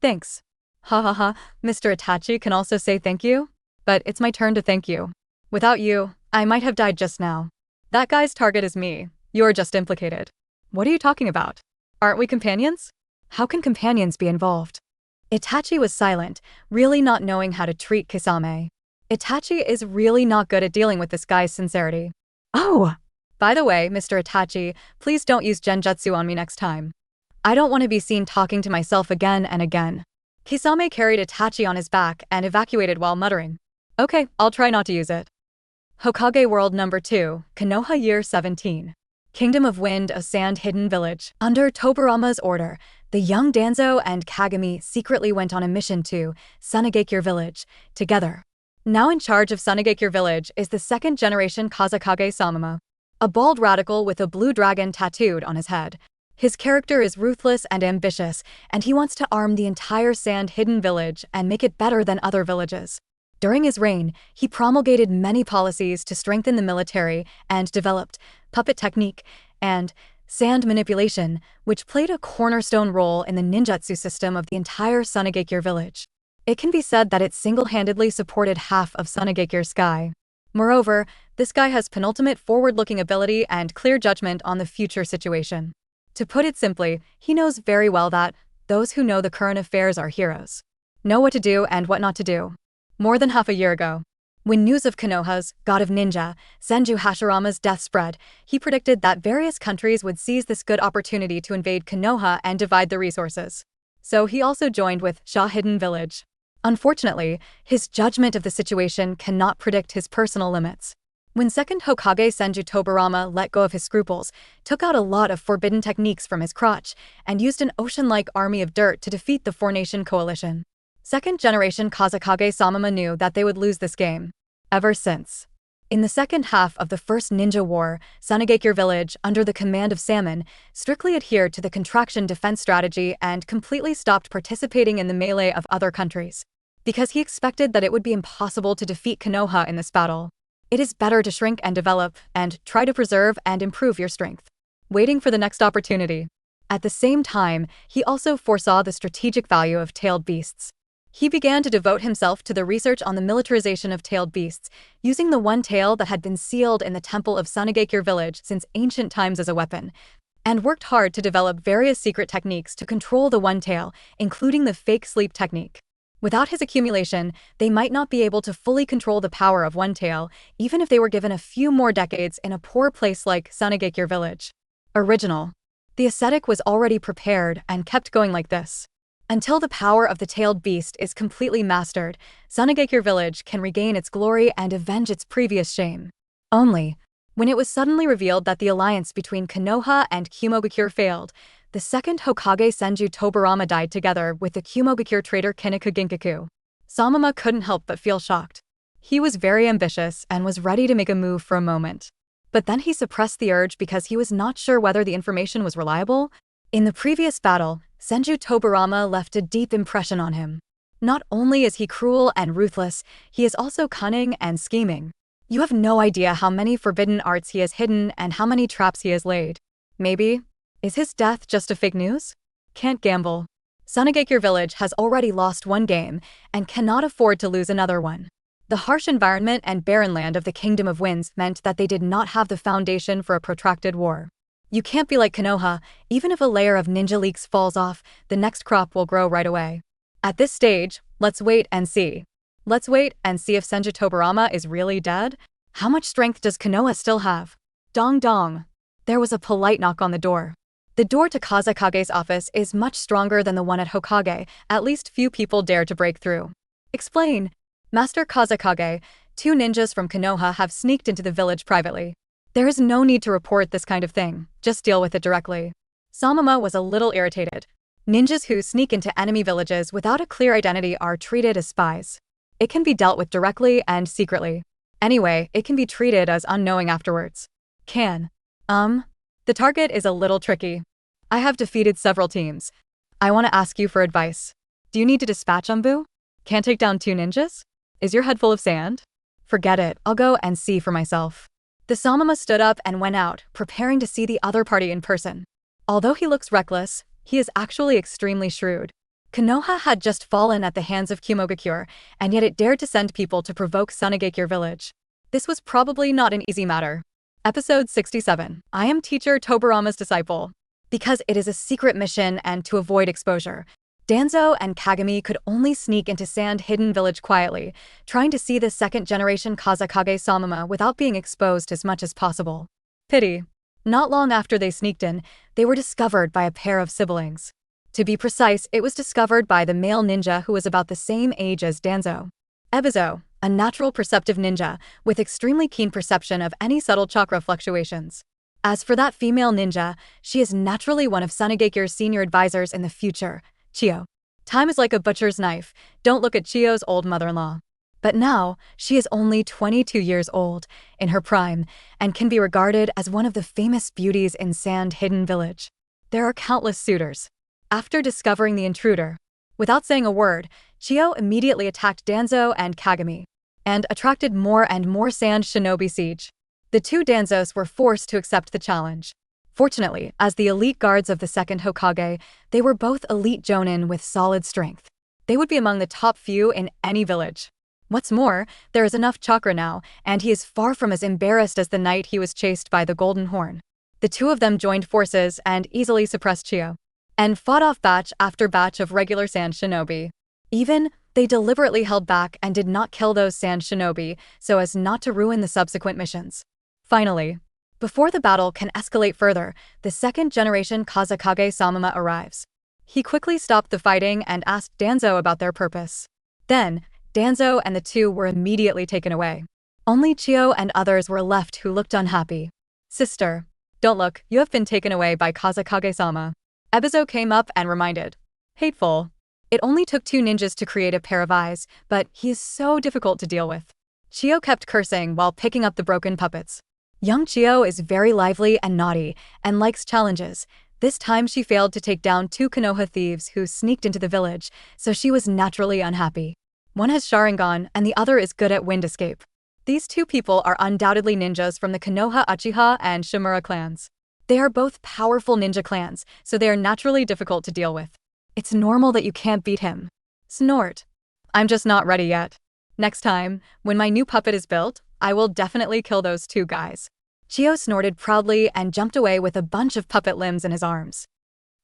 Thanks. Ha ha ha, Mr. Itachi can also say thank you? But it's my turn to thank you. Without you, I might have died just now. That guy's target is me. You're just implicated. What are you talking about? Aren't we companions? How can companions be involved? Itachi was silent, really not knowing how to treat Kisame. Itachi is really not good at dealing with this guy's sincerity. Oh! By the way, Mr. Itachi, please don't use genjutsu on me next time. I don't want to be seen talking to myself again and again. Kisame carried Itachi on his back and evacuated while muttering. Okay, I'll try not to use it. Hokage World Number 2, Konoha Year 17. Kingdom of Wind, a sand-hidden village. Under Tobirama's order, the young Danzo and Kagami secretly went on a mission to Sunagakure Village, together. Now in charge of Sunagakure Village is the second-generation Kazekage Samama, a bald radical with a blue dragon tattooed on his head. His character is ruthless and ambitious, and he wants to arm the entire sand-hidden village and make it better than other villages. During his reign, he promulgated many policies to strengthen the military and developed puppet technique and sand manipulation, which played a cornerstone role in the ninjutsu system of the entire Sunagakure village. It can be said that it single-handedly supported half of Sunaгаkure's sky. Moreover, this guy has penultimate forward-looking ability and clear judgment on the future situation. To put it simply, he knows very well that those who know the current affairs are heroes. Know what to do and what not to do. More than half a year ago, when news of Konoha's god of ninja, Senju Hashirama's death spread, he predicted that various countries would seize this good opportunity to invade Konoha and divide the resources. So he also joined with Xia Hidden Village. Unfortunately, his judgment of the situation cannot predict his personal limits. When second Hokage Senju Tobirama let go of his scruples, took out a lot of forbidden techniques from his crotch, and used an ocean-like army of dirt to defeat the four-nation coalition. Second-generation Kazekage Samama knew that they would lose this game. Ever since. In the second half of the First Ninja War, Sunagakure Village, under the command of Salmon, strictly adhered to the contraction defense strategy and completely stopped participating in the melee of other countries. Because he expected that it would be impossible to defeat Konoha in this battle. It is better to shrink and develop, and try to preserve and improve your strength. Waiting for the next opportunity. At the same time, he also foresaw the strategic value of tailed beasts. He began to devote himself to the research on the militarization of tailed beasts, using the one tail that had been sealed in the temple of Sunagakure Village since ancient times as a weapon, and worked hard to develop various secret techniques to control the one tail, including the fake sleep technique. Without his accumulation, they might not be able to fully control the power of one tail, even if they were given a few more decades in a poor place like Sunagakure Village. Original. The ascetic was already prepared and kept going like this. Until the power of the tailed beast is completely mastered, Sunagakure Village can regain its glory and avenge its previous shame. Only, when it was suddenly revealed that the alliance between Konoha and Kumogakure failed, the second Hokage Senju Tobirama died together with the Kumogakure traitor Kinniku Ginkaku. Samama couldn't help but feel shocked. He was very ambitious and was ready to make a move for a moment. But then he suppressed the urge because he was not sure whether the information was reliable. In the previous battle, Senju Tobirama left a deep impression on him. Not only is he cruel and ruthless, he is also cunning and scheming. You have no idea how many forbidden arts he has hidden and how many traps he has laid. Maybe, is his death just a fake news? Can't gamble. Sunagakure Village has already lost one game and cannot afford to lose another one. The harsh environment and barren land of the Kingdom of Winds meant that they did not have the foundation for a protracted war. You can't be like Konoha. Even if a layer of ninja leaks falls off, the next crop will grow right away. At this stage, let's wait and see. Let's wait and see if Senju Tobirama is really dead. How much strength does Konoha still have? Dong dong. There was a polite knock on the door. The door to Kazekage's office is much stronger than the one at Hokage, at least few people dare to break through. Explain. Master Kazekage, 2 ninjas from Konoha have sneaked into the village privately. There is no need to report this kind of thing, just deal with it directly. Samama was a little irritated. Ninjas who sneak into enemy villages without a clear identity are treated as spies. It can be dealt with directly and secretly. Anyway, it can be treated as unknowing afterwards. The target is a little tricky. I have defeated several teams. I want to ask you for advice. Do you need to dispatch Umbu? Can't take down 2 ninjas? Is your head full of sand? Forget it, I'll go and see for myself. The Samama stood up and went out, preparing to see the other party in person. Although he looks reckless, He is actually extremely shrewd. Konoha had just fallen at the hands of Kumogakure, and yet it dared to send people to provoke Sunagakure village. This was probably not an easy matter. Episode 67. I am teacher Tobirama's disciple. Because it is a secret mission and to avoid exposure, Danzo and Kagami could only sneak into sand-hidden village quietly, trying to see the second-generation Kazekage Samama without being exposed as much as possible. Pity. Not long after they sneaked in, they were discovered by a pair of siblings. To be precise, it was discovered by the male ninja who was about the same age as Danzo. Ebizo, a natural perceptive ninja, with extremely keen perception of any subtle chakra fluctuations. As for that female ninja, she is naturally one of Sunagakure's senior advisors in the future, Chiyo. Time is like a butcher's knife, don't look at Chiyo's old mother-in-law. But now, she is only 22 years old, in her prime, and can be regarded as one of the famous beauties in Sand-Hidden Village. There are countless suitors. After discovering the intruder, without saying a word, Chiyo immediately attacked Danzo and Kagami, and attracted more and more sand shinobi siege. The two Danzos were forced to accept the challenge. Fortunately, as the elite guards of the second Hokage, they were both elite jonin with solid strength. They would be among the top few in any village. What's more, there is enough chakra now, and he is far from as embarrassed as the night he was chased by the Golden Horn. The two of them joined forces and easily suppressed Chiyo, and fought off batch after batch of regular sand shinobi. They deliberately held back and did not kill those sand shinobi so as not to ruin the subsequent missions. Finally, before the battle can escalate further, the second-generation Kazekage Samama arrives. He quickly stopped the fighting and asked Danzo about their purpose. Then, Danzo and the two were immediately taken away. Only Chiyo and others were left who looked unhappy. Sister, don't look, you have been taken away by Kazekage-sama. Ebizo came up and reminded. Hateful. It only took two ninjas to create a pair of eyes, but he is so difficult to deal with. Chiyo kept cursing while picking up the broken puppets. Young Chiyo is very lively and naughty, and likes challenges. This time she failed to take down two Konoha thieves who sneaked into the village, so she was naturally unhappy. One has Sharingan, and the other is good at wind escape. These two people are undoubtedly ninjas from the Konoha Uchiha and Shimura clans. They are both powerful ninja clans, so they are naturally difficult to deal with. It's normal that you can't beat him. Snort. I'm just not ready yet. Next time, when my new puppet is built, I will definitely kill those two guys. Chiyo snorted proudly and jumped away with a bunch of puppet limbs in his arms.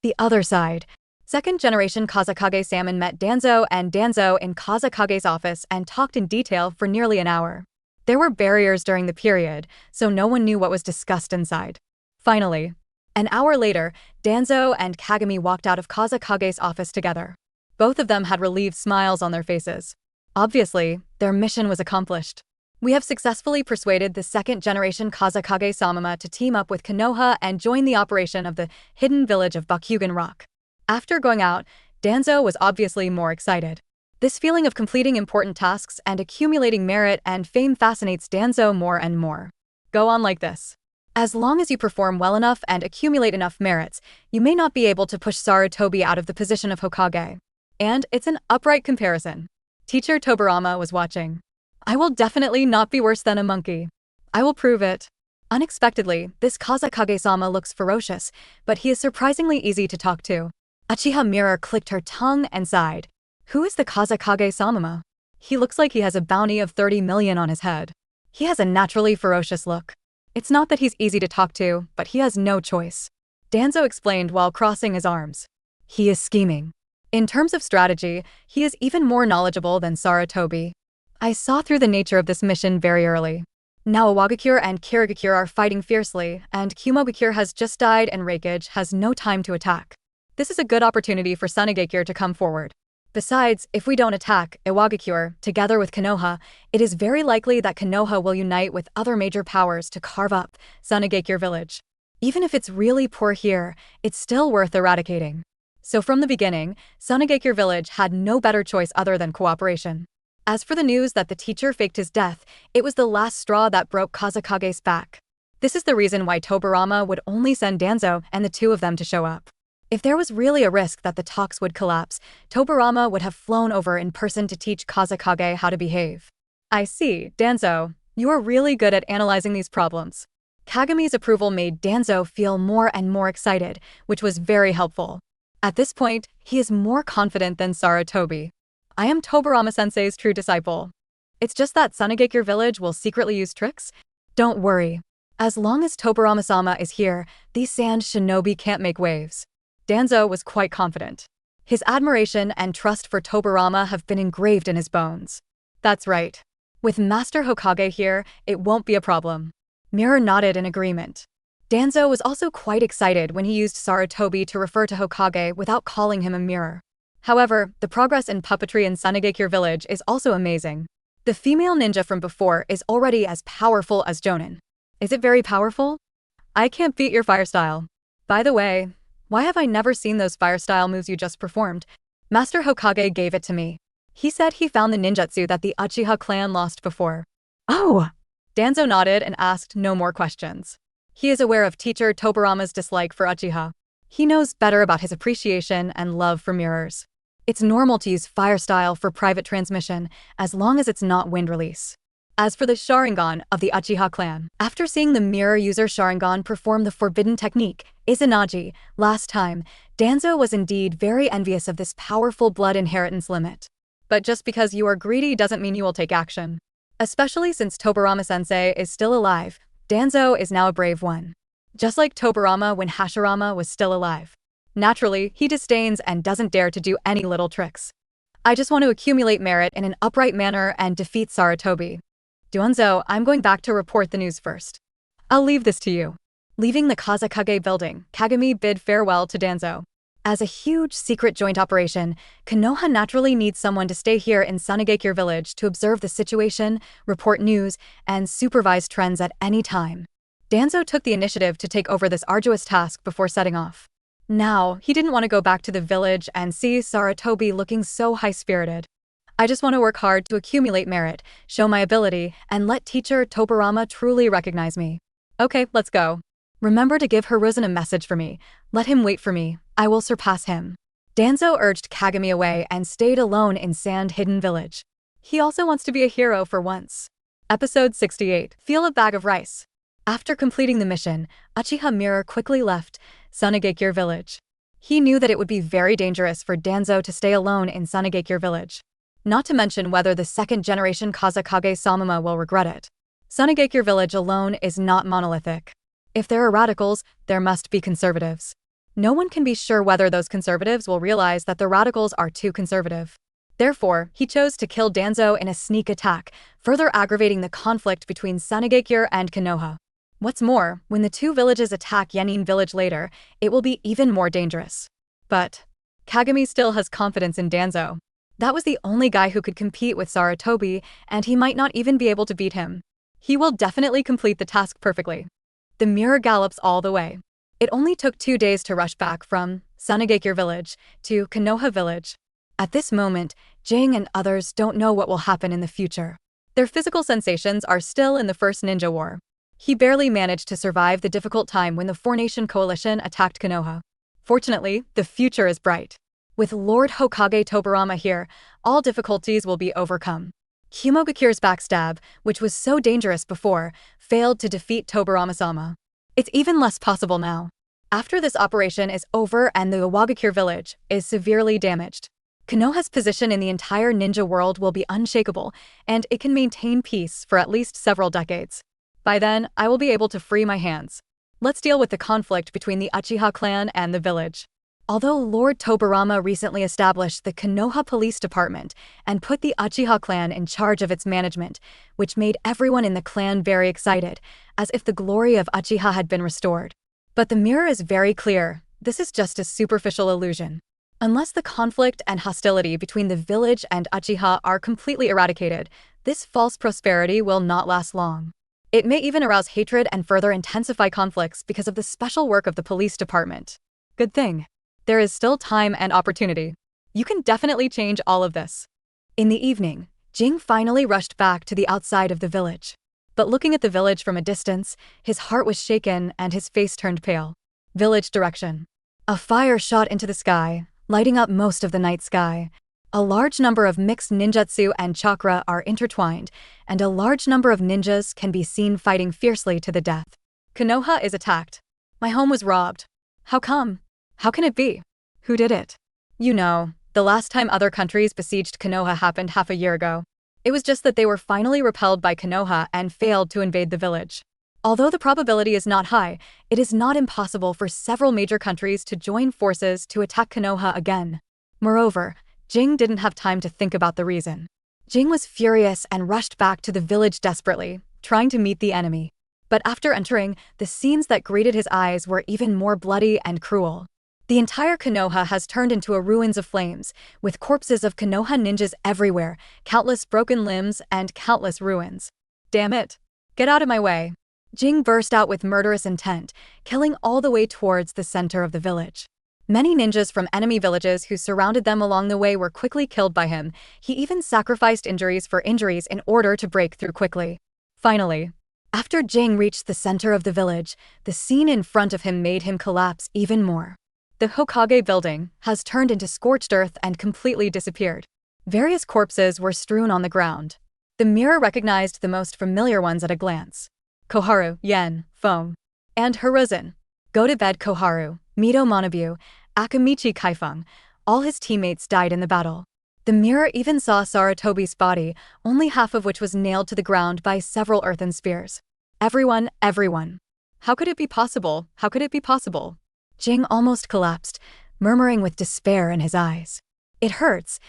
The other side. Second-generation Kazekage Salmon met Danzo and Danzo in Kazekage's office and talked in detail for nearly an hour. There were barriers during the period, so no one knew what was discussed inside. Finally, an hour later, Danzo and Kagami walked out of Kazekage's office together. Both of them had relieved smiles on their faces. Obviously, their mission was accomplished. We have successfully persuaded the second-generation Kazekage Samama to team up with Konoha and join the operation of the hidden village of Bakugan Rock. After going out, Danzo was obviously more excited. This feeling of completing important tasks and accumulating merit and fame fascinates Danzo more and more. Go on like this. As long as you perform well enough and accumulate enough merits, you may not be able to push Sarutobi out of the position of Hokage. And it's an upright comparison. Teacher Tobirama was watching. I will definitely not be worse than a monkey. I will prove it. Unexpectedly, this Kazekage-sama looks ferocious, but he is surprisingly easy to talk to. Uchiha Mirror clicked her tongue and sighed. Who is the Kazekage-sama? He looks like he has a bounty of 30 million on his head. He has a naturally ferocious look. It's not that he's easy to talk to, but he has no choice. Danzo explained while crossing his arms. He is scheming. In terms of strategy, he is even more knowledgeable than Sarutobi. I saw through the nature of this mission very early. Now Iwagakure and Kirigakure are fighting fiercely, and Kumogakure has just died and Reikage has no time to attack. This is a good opportunity for Sunagakure to come forward. Besides, if we don't attack Iwagakure, together with Konoha, it is very likely that Konoha will unite with other major powers to carve up Sunagakure village. Even if it's really poor here, it's still worth eradicating. So from the beginning, Sunagakure village had no better choice other than cooperation. As for the news that the teacher faked his death, it was the last straw that broke Kazekage's back. This is the reason why Tobirama would only send Danzo and the two of them to show up. If there was really a risk that the talks would collapse, Tobirama would have flown over in person to teach Kazekage how to behave. I see, Danzo, you are really good at analyzing these problems. Kagami's approval made Danzo feel more and more excited, which was very helpful. At this point, he is more confident than Sarutobi. I am Tobirama-sensei's true disciple. It's just that Sunagekure village will secretly use tricks? Don't worry. As long as Tobirama-sama is here, these sand shinobi can't make waves. Danzo was quite confident. His admiration and trust for Tobirama have been engraved in his bones. That's right. With Master Hokage here, it won't be a problem. Mirror nodded in agreement. Danzo was also quite excited when he used Sarutobi to refer to Hokage without calling him a mirror. However, the progress in puppetry in Sunagekure village is also amazing. The female ninja from before is already as powerful as Jonin. Is it very powerful? I can't beat your fire style. By the way, why have I never seen those fire style moves you just performed? Master Hokage gave it to me. He said he found the ninjutsu that the Uchiha clan lost before. Oh! Danzo nodded and asked no more questions. He is aware of teacher Tobirama's dislike for Uchiha. He knows better about his appreciation and love for mirrors. It's normal to use fire style for private transmission as long as it's not wind release. As for the Sharingan of the Uchiha clan, after seeing the mirror user Sharingan perform the forbidden technique, Izanagi, last time, Danzo was indeed very envious of this powerful blood inheritance limit. But just because you are greedy doesn't mean you will take action. Especially since Tobirama-sensei is still alive, Danzo is now a brave one. Just like Tobirama when Hashirama was still alive. Naturally, he disdains and doesn't dare to do any little tricks. I just want to accumulate merit in an upright manner and defeat Sarutobi. Danzo, I'm going back to report the news first. I'll leave this to you. Leaving the Kazekage building, Kagami bid farewell to Danzo. As a huge secret joint operation, Konoha naturally needs someone to stay here in Sunagekure village to observe the situation, report news, and supervise trends at any time. Danzo took the initiative to take over this arduous task before setting off. Now, he didn't want to go back to the village and see Sarutobi looking so high-spirited. I just want to work hard to accumulate merit, show my ability, and let teacher Tobirama truly recognize me. Okay, let's go. Remember to give Hiruzen a message for me. Let him wait for me. I will surpass him. Danzo urged Kagami away and stayed alone in Sand Hidden Village. He also wants to be a hero for once. Episode 68. Feel a bag of rice. After completing the mission, Uchiha Mirror quickly left Sunagekure village. He knew that it would be very dangerous for Danzo to stay alone in Sunagekure village. Not to mention whether the second-generation Kazekage Samama will regret it. Sunagekure village alone is not monolithic. If there are radicals, there must be conservatives. No one can be sure whether those conservatives will realize that the radicals are too conservative. Therefore, he chose to kill Danzo in a sneak attack, further aggravating the conflict between Sunagekure and Konoha. What's more, when the two villages attack Yenin village later, it will be even more dangerous. But Kagami still has confidence in Danzo. That was the only guy who could compete with Sarutobi, and he might not even be able to beat him. He will definitely complete the task perfectly. The mirror gallops all the way. It only took 2 days to rush back from Sunagekure village to Konoha village. At this moment, Jing and others don't know what will happen in the future. Their physical sensations are still in the first ninja war. He barely managed to survive the difficult time when the Four-Nation Coalition attacked Konoha. Fortunately, the future is bright. With Lord Hokage Tobirama here, all difficulties will be overcome. Kumogakure's backstab, which was so dangerous before, failed to defeat Tobirama-sama. It's even less possible now. After this operation is over and the Iwagakure village is severely damaged, Konoha's position in the entire ninja world will be unshakable, and it can maintain peace for at least several decades. By then, I will be able to free my hands. Let's deal with the conflict between the Uchiha clan and the village. Although Lord Tobirama recently established the Konoha Police Department and put the Uchiha clan in charge of its management, which made everyone in the clan very excited, as if the glory of Uchiha had been restored. But the mirror is very clear, this is just a superficial illusion. Unless the conflict and hostility between the village and Uchiha are completely eradicated, this false prosperity will not last long. It may even arouse hatred and further intensify conflicts because of the special work of the police department. Good thing. There is still time and opportunity. You can definitely change all of this. In the evening, Jing finally rushed back to the outside of the village. But looking at the village from a distance, his heart was shaken and his face turned pale. Village direction. A fire shot into the sky, lighting up most of the night sky. A large number of mixed ninjutsu and chakra are intertwined, and a large number of ninjas can be seen fighting fiercely to the death. Konoha is attacked. My home was robbed. How come? How can it be? Who did it? You know, the last time other countries besieged Konoha happened half a year ago. It was just that they were finally repelled by Konoha and failed to invade the village. Although the probability is not high, it is not impossible for several major countries to join forces to attack Konoha again. Moreover, Jing didn't have time to think about the reason. Jing was furious and rushed back to the village desperately, trying to meet the enemy. But after entering, the scenes that greeted his eyes were even more bloody and cruel. The entire Konoha has turned into a ruins of flames, with corpses of Konoha ninjas everywhere, countless broken limbs, and countless ruins. Damn it! Get out of my way! Jing burst out with murderous intent, killing all the way towards the center of the village. Many ninjas from enemy villages who surrounded them along the way were quickly killed by him. He even sacrificed injuries for injuries in order to break through quickly. Finally, after Jing reached the center of the village, the scene in front of him made him collapse even more. The Hokage building has turned into scorched earth and completely disappeared. Various corpses were strewn on the ground. The mirror recognized the most familiar ones at a glance. Koharu, Yen, Feng, and Hiruzen. Go to bed Koharu, Mito Manabu, Akamichi Kaifeng. All his teammates died in the battle. The mirror even saw Sarutobi's body, only half of which was nailed to the ground by several earthen spears. Everyone. How could it be possible? How could it be possible? Jing almost collapsed, murmuring with despair in his eyes. It hurts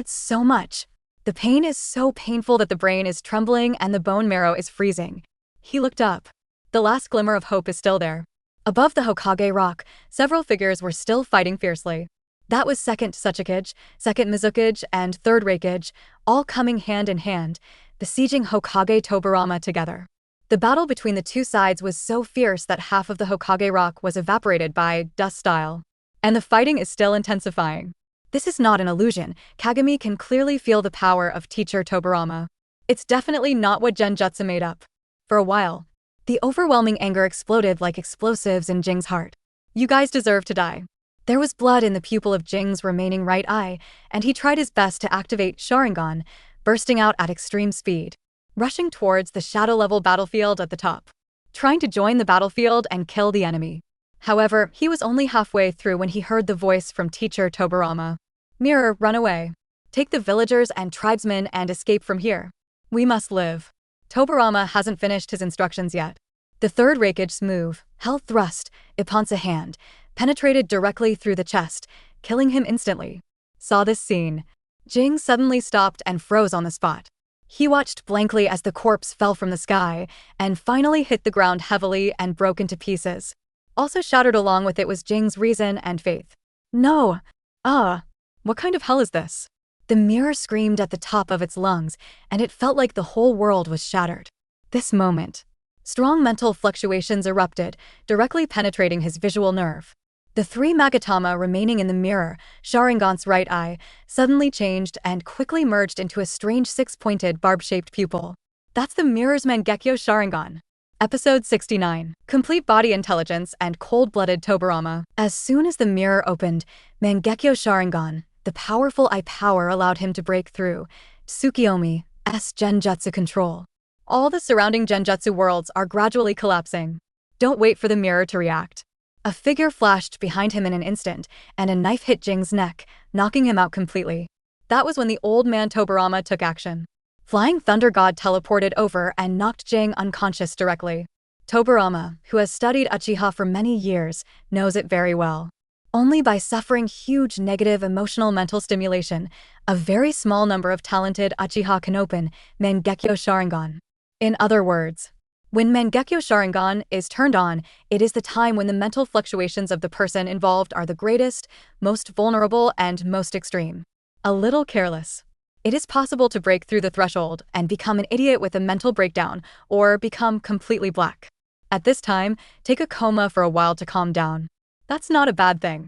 so much. The pain is so painful that the brain is trembling and the bone marrow is freezing. He looked up. The last glimmer of hope is still there. Above the Hokage rock, several figures were still fighting fiercely. That was second Tsuchikage, second Mizukage, and third Reikage, all coming hand in hand, besieging Hokage Tobirama together. The battle between the two sides was so fierce that half of the Hokage rock was evaporated by dust style. And the fighting is still intensifying. This is not an illusion. Kagami can clearly feel the power of teacher Tobirama. It's definitely not what Genjutsu made up. For a while, the overwhelming anger exploded like explosives in Jing's heart. You guys deserve to die. There was blood in the pupil of Jing's remaining right eye, and he tried his best to activate Sharingan, bursting out at extreme speed, rushing towards the shadow-level battlefield at the top, trying to join the battlefield and kill the enemy. However, he was only halfway through when he heard the voice from teacher Tobirama. Mirror, run away. Take the villagers and tribesmen and escape from here. We must live. Tobirama hasn't finished his instructions yet. The third Reikage's move, Hell Thrust, Iponsa Hand, penetrated directly through the chest, killing him instantly. Saw this scene. Jing suddenly stopped and froze on the spot. He watched blankly as the corpse fell from the sky, and finally hit the ground heavily and broke into pieces. Also shattered along with it was Jing's reason and faith. No! What kind of hell is this? The mirror screamed at the top of its lungs, and it felt like the whole world was shattered. This moment. Strong mental fluctuations erupted, directly penetrating his visual nerve. The three Magatama remaining in the mirror, Sharingan's right eye, suddenly changed and quickly merged into a strange six-pointed barb-shaped pupil. That's the mirror's Mangekyo Sharingan. Episode 69. Complete body intelligence and cold-blooded Tobirama. As soon as the mirror opened, Mangekyo Sharingan, the powerful eye power allowed him to break through Tsukiyomi's Genjutsu control. All the surrounding Genjutsu worlds are gradually collapsing. Don't wait for the mirror to react. A figure flashed behind him in an instant, and a knife hit Jing's neck, knocking him out completely. That was when the old man Tobirama took action. Flying Thunder God teleported over and knocked Jing unconscious directly. Tobirama, who has studied Uchiha for many years, knows it very well. Only by suffering huge negative emotional mental stimulation, a very small number of talented Uchiha can open Mangekyo Sharingan. In other words, when Mangekyo Sharingan is turned on, it is the time when the mental fluctuations of the person involved are the greatest, most vulnerable, and most extreme. A little careless. It is possible to break through the threshold and become an idiot with a mental breakdown, or become completely black. At this time, take a coma for a while to calm down. That's not a bad thing.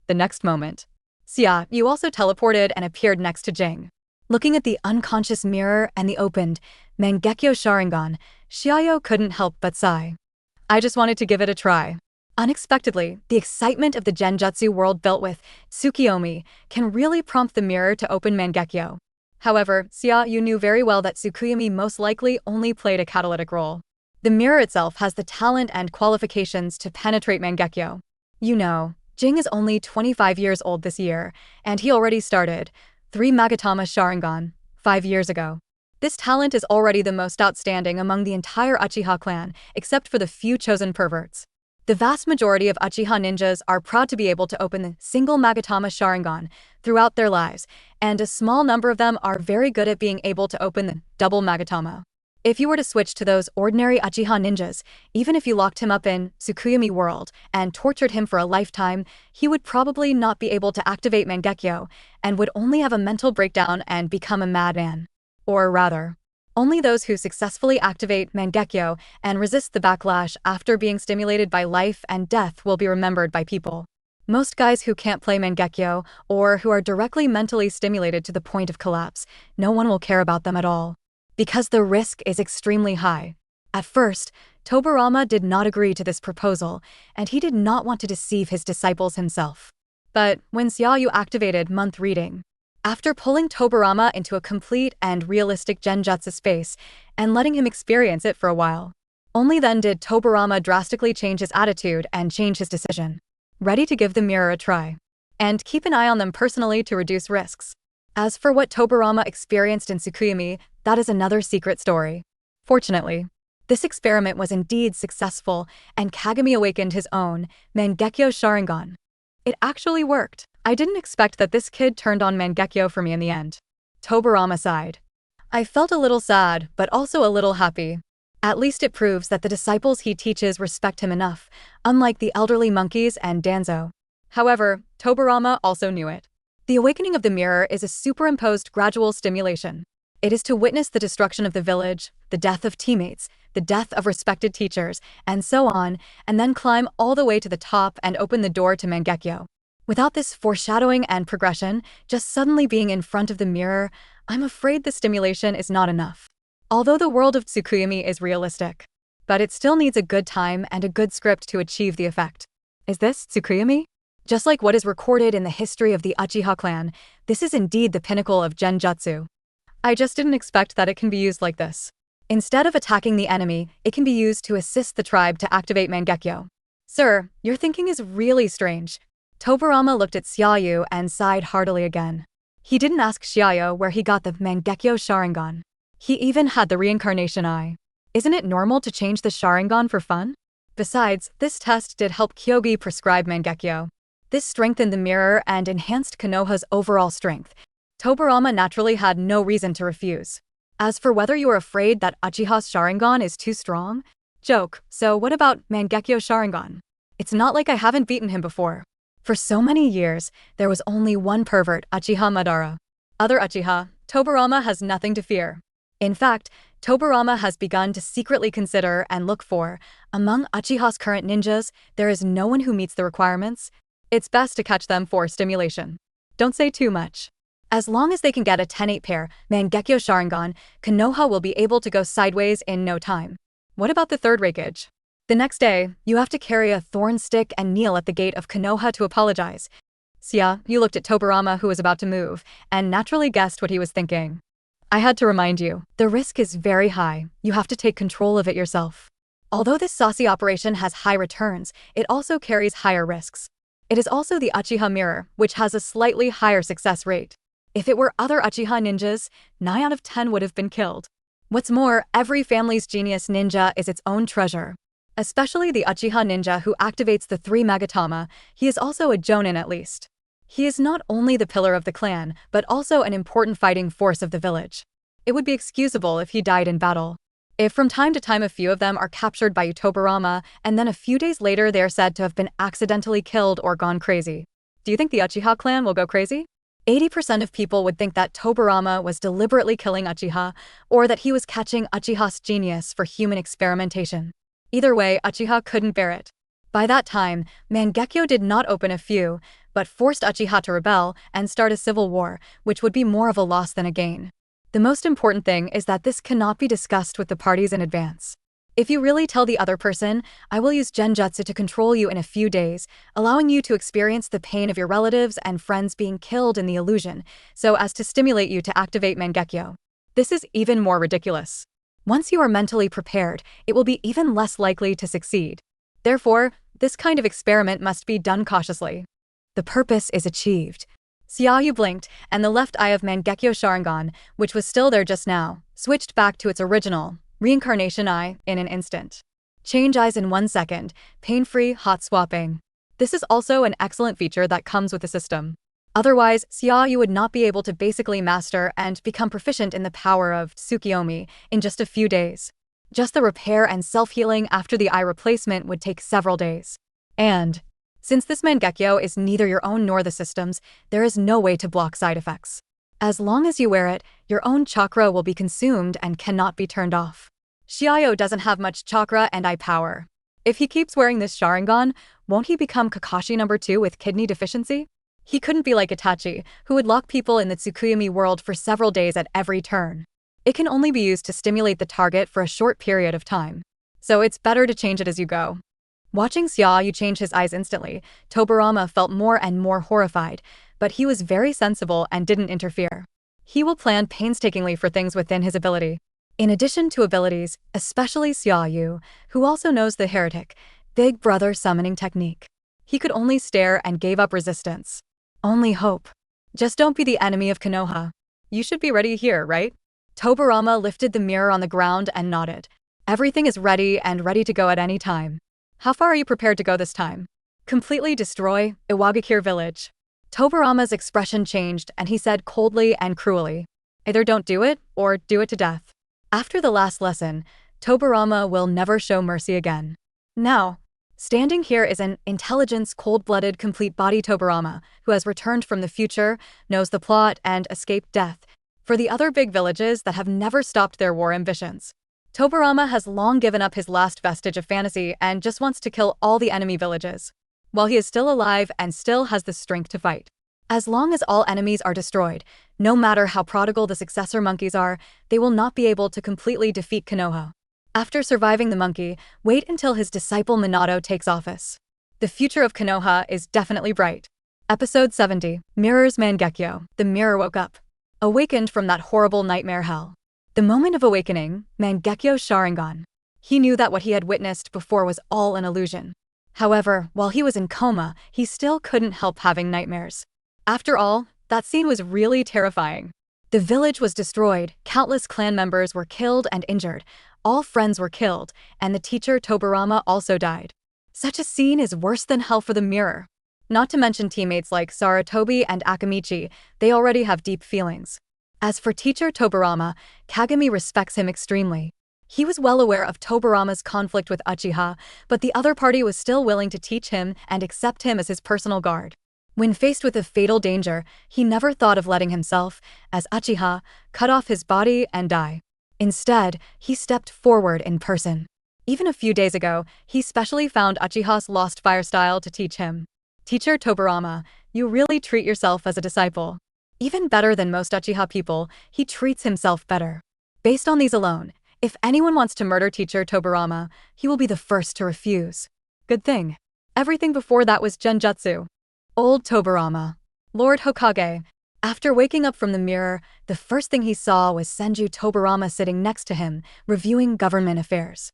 The next moment, Xia You also teleported and appeared next to Jing. Looking at the unconscious mirror and the opened Mangekyo Sharingan, Xia You couldn't help but sigh. I just wanted to give it a try. Unexpectedly, the excitement of the Genjutsu world built with Tsukiyomi can really prompt the mirror to open Mangekyo. However, Xia You knew very well that Tsukuyomi most likely only played a catalytic role. The mirror itself has the talent and qualifications to penetrate Mangekyo. You know, Jing is only 25 years old this year, and he already started 3 Magatama Sharingan 5 years ago. This talent is already the most outstanding among the entire Uchiha clan, except for the few chosen perverts. The vast majority of Uchiha ninjas are proud to be able to open the single Magatama Sharingan throughout their lives, and a small number of them are very good at being able to open the double Magatama. If you were to switch to those ordinary Uchiha ninjas, even if you locked him up in Tsukuyomi world and tortured him for a lifetime, he would probably not be able to activate Mangekyo and would only have a mental breakdown and become a madman. Or rather, only those who successfully activate Mangekyo and resist the backlash after being stimulated by life and death will be remembered by people. Most guys who can't play Mangekyo or who are directly mentally stimulated to the point of collapse, no one will care about them at all, because the risk is extremely high. At first, Tobirama did not agree to this proposal, and he did not want to deceive his disciples himself. But when Xia You activated month reading, after pulling Tobirama into a complete and realistic genjutsu space and letting him experience it for a while, only then did Tobirama drastically change his attitude and change his decision. Ready to give the mirror a try, and keep an eye on them personally to reduce risks. As for what Tobirama experienced in Tsukuyomi, that is another secret story. Fortunately, this experiment was indeed successful, and Kagami awakened his own Mangekyo Sharingan. It actually worked. I didn't expect that this kid turned on Mangekyo for me in the end. Tobirama sighed. I felt a little sad, but also a little happy. At least it proves that the disciples he teaches respect him enough, unlike the elderly monkeys and Danzo. However, Tobirama also knew it. The awakening of the mirror is a superimposed gradual stimulation. It is to witness the destruction of the village, the death of teammates, the death of respected teachers, and so on, and then climb all the way to the top and open the door to Mangekyo. Without this foreshadowing and progression, just suddenly being in front of the mirror, I'm afraid the stimulation is not enough. Although the world of Tsukuyomi is realistic, but it still needs a good time and a good script to achieve the effect. Is this Tsukuyomi? Just like what is recorded in the history of the Uchiha clan, this is indeed the pinnacle of genjutsu. I just didn't expect that it can be used like this. Instead of attacking the enemy, it can be used to assist the tribe to activate Mangekyo. Sir, your thinking is really strange. Tobirama looked at Xia You and sighed heartily again. He didn't ask Xia You where he got the Mangekyo Sharingan. He even had the reincarnation eye. Isn't it normal to change the Sharingan for fun? Besides, this test did help Kyogi prescribe Mangekyo. This strengthened the mirror and enhanced Konoha's overall strength. Tobirama naturally had no reason to refuse. As for whether you are afraid that Uchiha's Sharingan is too strong? Joke, so what about Mangekyo Sharingan? It's not like I haven't beaten him before. For so many years, there was only one pervert, Uchiha Madara. Other Uchiha, Tobirama has nothing to fear. In fact, Tobirama has begun to secretly consider and look for, among Uchiha's current ninjas, there is no one who meets the requirements. It's best to catch them for stimulation. Don't say too much. As long as they can get a 10-8 pair, Mangekyo Sharingan, Konoha will be able to go sideways in no time. What about the third Raikage? The next day, you have to carry a thorn stick and kneel at the gate of Konoha to apologize. Xia, you looked at Tobirama who was about to move, and naturally guessed what he was thinking. I had to remind you, the risk is very high. You have to take control of it yourself. Although this saucy operation has high returns, it also carries higher risks. It is also the Uchiha mirror, which has a slightly higher success rate. If it were other Uchiha ninjas, 9 out of 10 would have been killed. What's more, every family's genius ninja is its own treasure. Especially the Uchiha ninja who activates the 3 Magatama, he is also a jonin at least. He is not only the pillar of the clan, but also an important fighting force of the village. It would be excusable if he died in battle. If from time to time a few of them are captured by Tobirama, and then a few days later they are said to have been accidentally killed or gone crazy. Do you think the Uchiha clan will go crazy? 80% of people would think that Tobirama was deliberately killing Uchiha, or that he was catching Uchiha's genius for human experimentation. Either way, Uchiha couldn't bear it. By that time, Mangekyo did not open a few, but forced Uchiha to rebel and start a civil war, which would be more of a loss than a gain. The most important thing is that this cannot be discussed with the parties in advance. If you really tell the other person, I will use genjutsu to control you in a few days, allowing you to experience the pain of your relatives and friends being killed in the illusion, so as to stimulate you to activate Mangekyo. This is even more ridiculous. Once you are mentally prepared, it will be even less likely to succeed. Therefore, this kind of experiment must be done cautiously. The purpose is achieved. Xia You blinked, and the left eye of Mangekyo Sharingan, which was still there just now, switched back to its original, reincarnation eye, in an instant. Change eyes in 1 second, pain-free hot swapping. This is also an excellent feature that comes with the system. Otherwise, Xia You would not be able to basically master and become proficient in the power of Tsukiyomi in just a few days. Just the repair and self-healing after the eye replacement would take several days. And since this Mangekyo is neither your own nor the system's, there is no way to block side effects. As long as you wear it, your own chakra will be consumed and cannot be turned off. Xia You doesn't have much chakra and eye power. If he keeps wearing this Sharingan, won't he become Kakashi number 2 with kidney deficiency? He couldn't be like Itachi, who would lock people in the Tsukuyomi world for several days at every turn. It can only be used to stimulate the target for a short period of time. So it's better to change it as you go. Watching Xia You change his eyes instantly, Tobirama felt more and more horrified, but he was very sensible and didn't interfere. He will plan painstakingly for things within his ability. In addition to abilities, especially Xia You, who also knows the heretic, Big Brother summoning technique. He could only stare and gave up resistance. Only hope. Just don't be the enemy of Konoha. You should be ready here, right? Tobirama lifted the mirror on the ground and nodded. Everything is ready and ready to go at any time. How far are you prepared to go this time? Completely destroy Iwagakure village. Tobirama's expression changed and he said coldly and cruelly, either don't do it or do it to death. After the last lesson, Tobirama will never show mercy again. Now, standing here is an intelligence, cold-blooded, complete-body Tobirama who has returned from the future, knows the plot, and escaped death. For the other big villages that have never stopped their war ambitions, Tobirama has long given up his last vestige of fantasy and just wants to kill all the enemy villages, while he is still alive and still has the strength to fight. As long as all enemies are destroyed, no matter how prodigal the successor monkeys are, they will not be able to completely defeat Konoha. After surviving the monkey, wait until his disciple Minato takes office. The future of Konoha is definitely bright. Episode 70, Mirror's Mangekyo. The mirror woke up, awakened from that horrible nightmare hell. The moment of awakening, Mangekyo Sharingan. He knew that what he had witnessed before was all an illusion. However, while he was in coma, he still couldn't help having nightmares. After all, that scene was really terrifying. The village was destroyed, countless clan members were killed and injured, all friends were killed, and the teacher Tobirama also died. Such a scene is worse than hell for the mirror. Not to mention teammates like Sarutobi and Akamichi, they already have deep feelings. As for teacher Tobirama, Kagami respects him extremely. He was well aware of Tobirama's conflict with Uchiha, but the other party was still willing to teach him and accept him as his personal guard. When faced with a fatal danger, he never thought of letting himself, as Uchiha, cut off his body and die. Instead, he stepped forward in person. Even a few days ago, he specially found Uchiha's lost fire style to teach him. Teacher Tobirama, you really treat yourself as a disciple. Even better than most Uchiha people, he treats himself better. Based on these alone, if anyone wants to murder teacher Tobirama, he will be the first to refuse. Good thing. Everything before that was genjutsu. Old Tobirama. Lord Hokage. After waking up from the mirror, the first thing he saw was Senju Tobirama sitting next to him, reviewing government affairs.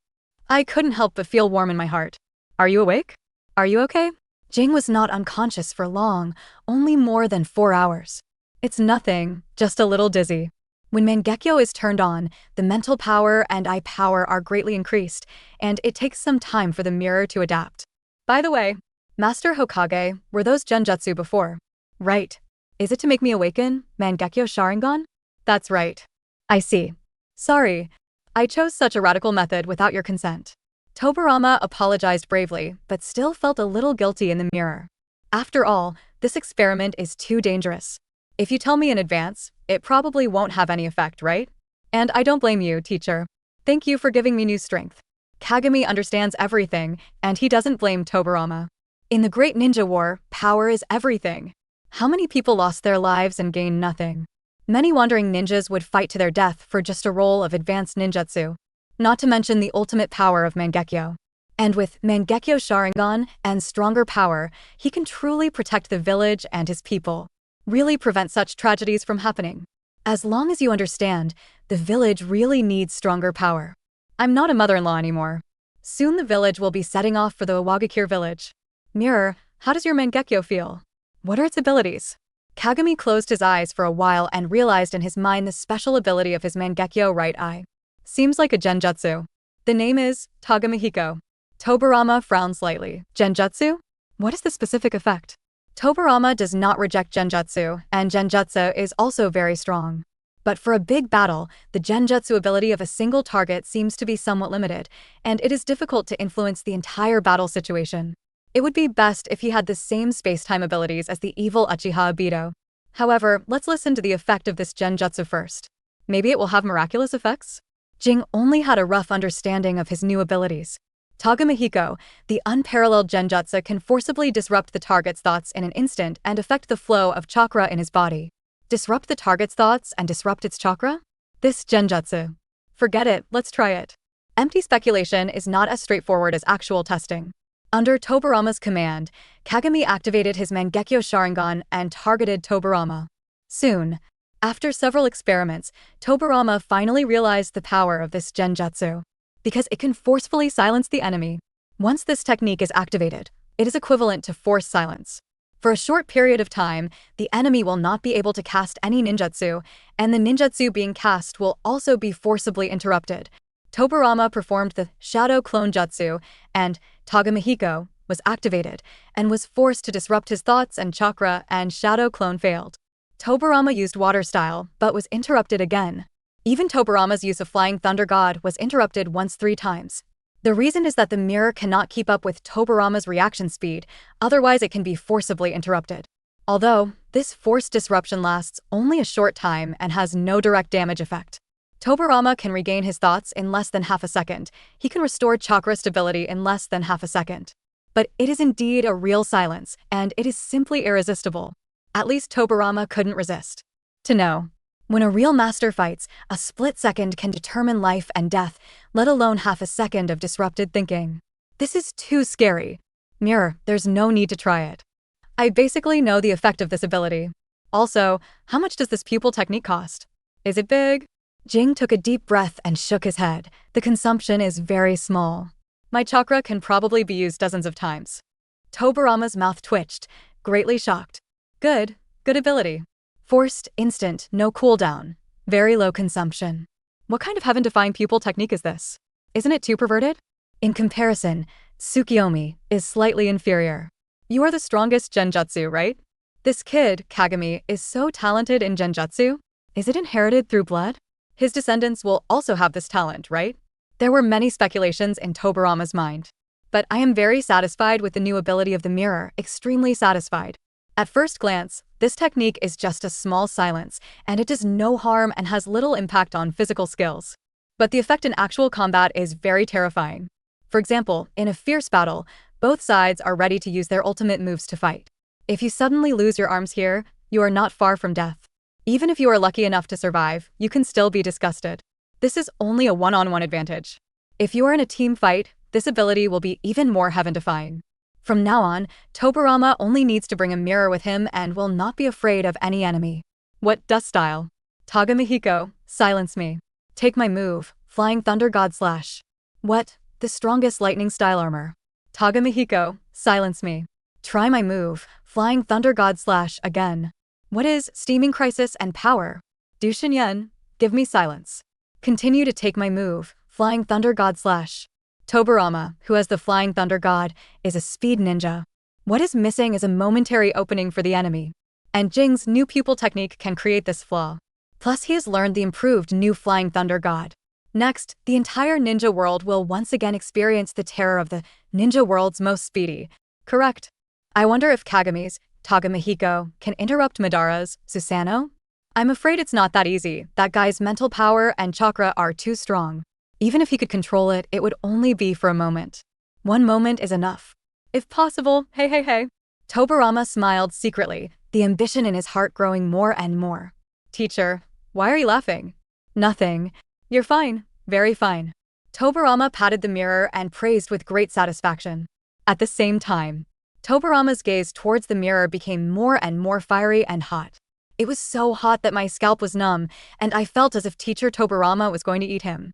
I couldn't help but feel warm in my heart. Are you awake? Are you okay? Jing was not unconscious for long, only more than 4 hours. It's nothing, just a little dizzy. When Mangekyo is turned on, the mental power and eye power are greatly increased, and it takes some time for the mirror to adapt. By the way, Master Hokage, were those genjutsu before? Right. Is it to make me awaken, Mangekyo Sharingan? That's right. I see. Sorry. I chose such a radical method without your consent. Tobirama apologized bravely, but still felt a little guilty in the mirror. After all, this experiment is too dangerous. If you tell me in advance, it probably won't have any effect, right? And I don't blame you, teacher. Thank you for giving me new strength. Kagami understands everything, and he doesn't blame Tobirama. In the Great Ninja War, power is everything. How many people lost their lives and gained nothing? Many wandering ninjas would fight to their death for just a roll of advanced ninjutsu. Not to mention the ultimate power of Mangekyo. And with Mangekyo Sharingan and stronger power, he can truly protect the village and his people. Really prevent such tragedies from happening. As long as you understand, the village really needs stronger power. I'm not a mother-in-law anymore. Soon the village will be setting off for the Iwagakure village. Mirror, how does your Mangekyo feel? What are its abilities? Kagami closed his eyes for a while and realized in his mind the special ability of his Mangekyo right eye. Seems like a genjutsu. The name is Tagamihiko. Tobarama frowns slightly. Genjutsu? What is the specific effect? Tobarama does not reject genjutsu, and genjutsu is also very strong. But for a big battle, the genjutsu ability of a single target seems to be somewhat limited, and it is difficult to influence the entire battle situation. It would be best if he had the same space-time abilities as the evil Uchiha Obito. However, let's listen to the effect of this genjutsu first. Maybe it will have miraculous effects? Jing only had a rough understanding of his new abilities. Tagamihiko, the unparalleled genjutsu, can forcibly disrupt the target's thoughts in an instant and affect the flow of chakra in his body. Disrupt the target's thoughts and disrupt its chakra? This genjutsu. Forget it, let's try it. Empty speculation is not as straightforward as actual testing. Under Tobarama's command, Kagami activated his Mangekyo Sharingan and targeted Tobarama. Soon, after several experiments, Tobarama finally realized the power of this genjutsu. Because it can forcefully silence the enemy. Once this technique is activated, it is equivalent to force silence. For a short period of time, the enemy will not be able to cast any ninjutsu, and the ninjutsu being cast will also be forcibly interrupted. Tobarama performed the Shadow Clone Jutsu, and Tagamihiko was activated and was forced to disrupt his thoughts and chakra, and Shadow Clone failed. Tobarama used Water Style, but was interrupted again. Even Tobarama's use of Flying Thunder God was interrupted once 3 times. The reason is that the mirror cannot keep up with Tobarama's reaction speed, otherwise it can be forcibly interrupted. Although, this forced disruption lasts only a short time and has no direct damage effect. Tobarama can regain his thoughts in less than half a second. He can restore chakra stability in less than half a second. But it is indeed a real silence, and it is simply irresistible. At least Tobarama couldn't resist. To know. When a real master fights, a split second can determine life and death, let alone half a second of disrupted thinking. This is too scary. Mirror, there's no need to try it. I basically know the effect of this ability. Also, how much does this pupil technique cost? Is it big? Jing took a deep breath and shook his head. The consumption is very small. My chakra can probably be used dozens of times. Tobarama's mouth twitched, greatly shocked. Good ability. Forced, instant, no cooldown. Very low consumption. What kind of heaven-defying pupil technique is this? Isn't it too perverted? In comparison, Tsukiyomi is slightly inferior. You are the strongest genjutsu, right? This kid, Kagami, is so talented in genjutsu. Is it inherited through blood? His descendants will also have this talent, right? There were many speculations in Tobarama's mind. But I am very satisfied with the new ability of the mirror, extremely satisfied. At first glance, this technique is just a small silence, and it does no harm and has little impact on physical skills. But the effect in actual combat is very terrifying. For example, in a fierce battle, both sides are ready to use their ultimate moves to fight. If you suddenly lose your arms here, you are not far from death. Even if you are lucky enough to survive, you can still be disgusted. This is only a one-on-one advantage. If you are in a team fight, this ability will be even more heaven-defying. From now on, Tobarama only needs to bring a mirror with him and will not be afraid of any enemy. What dust style? Tagamihiko, silence me. Take my move, Flying Thunder God Slash. What? The strongest lightning style armor. Tagamihiko, silence me. Try my move, Flying Thunder God Slash again. What is Steaming Crisis and Power? Du Shinyan, give me silence. Continue to take my move, Flying Thunder God Slash. Tobarama, who has the Flying Thunder God, is a speed ninja. What is missing is a momentary opening for the enemy. And Jing's new pupil technique can create this flaw. Plus he has learned the improved new Flying Thunder God. Next, the entire ninja world will once again experience the terror of the ninja world's most speedy. Correct. I wonder if Kagami's, Tagamihiko, can interrupt Madara's, Susanoo? I'm afraid it's not that easy. That guy's mental power and chakra are too strong. Even if he could control it, it would only be for a moment. One moment is enough. If possible, hey. Tobarama smiled secretly, the ambition in his heart growing more and more. Teacher, why are you laughing? Nothing. You're fine, very fine. Tobarama patted the mirror and praised with great satisfaction. At the same time, Tobarama's gaze towards the mirror became more and more fiery and hot. It was so hot that my scalp was numb, and I felt as if Teacher Tobarama was going to eat him.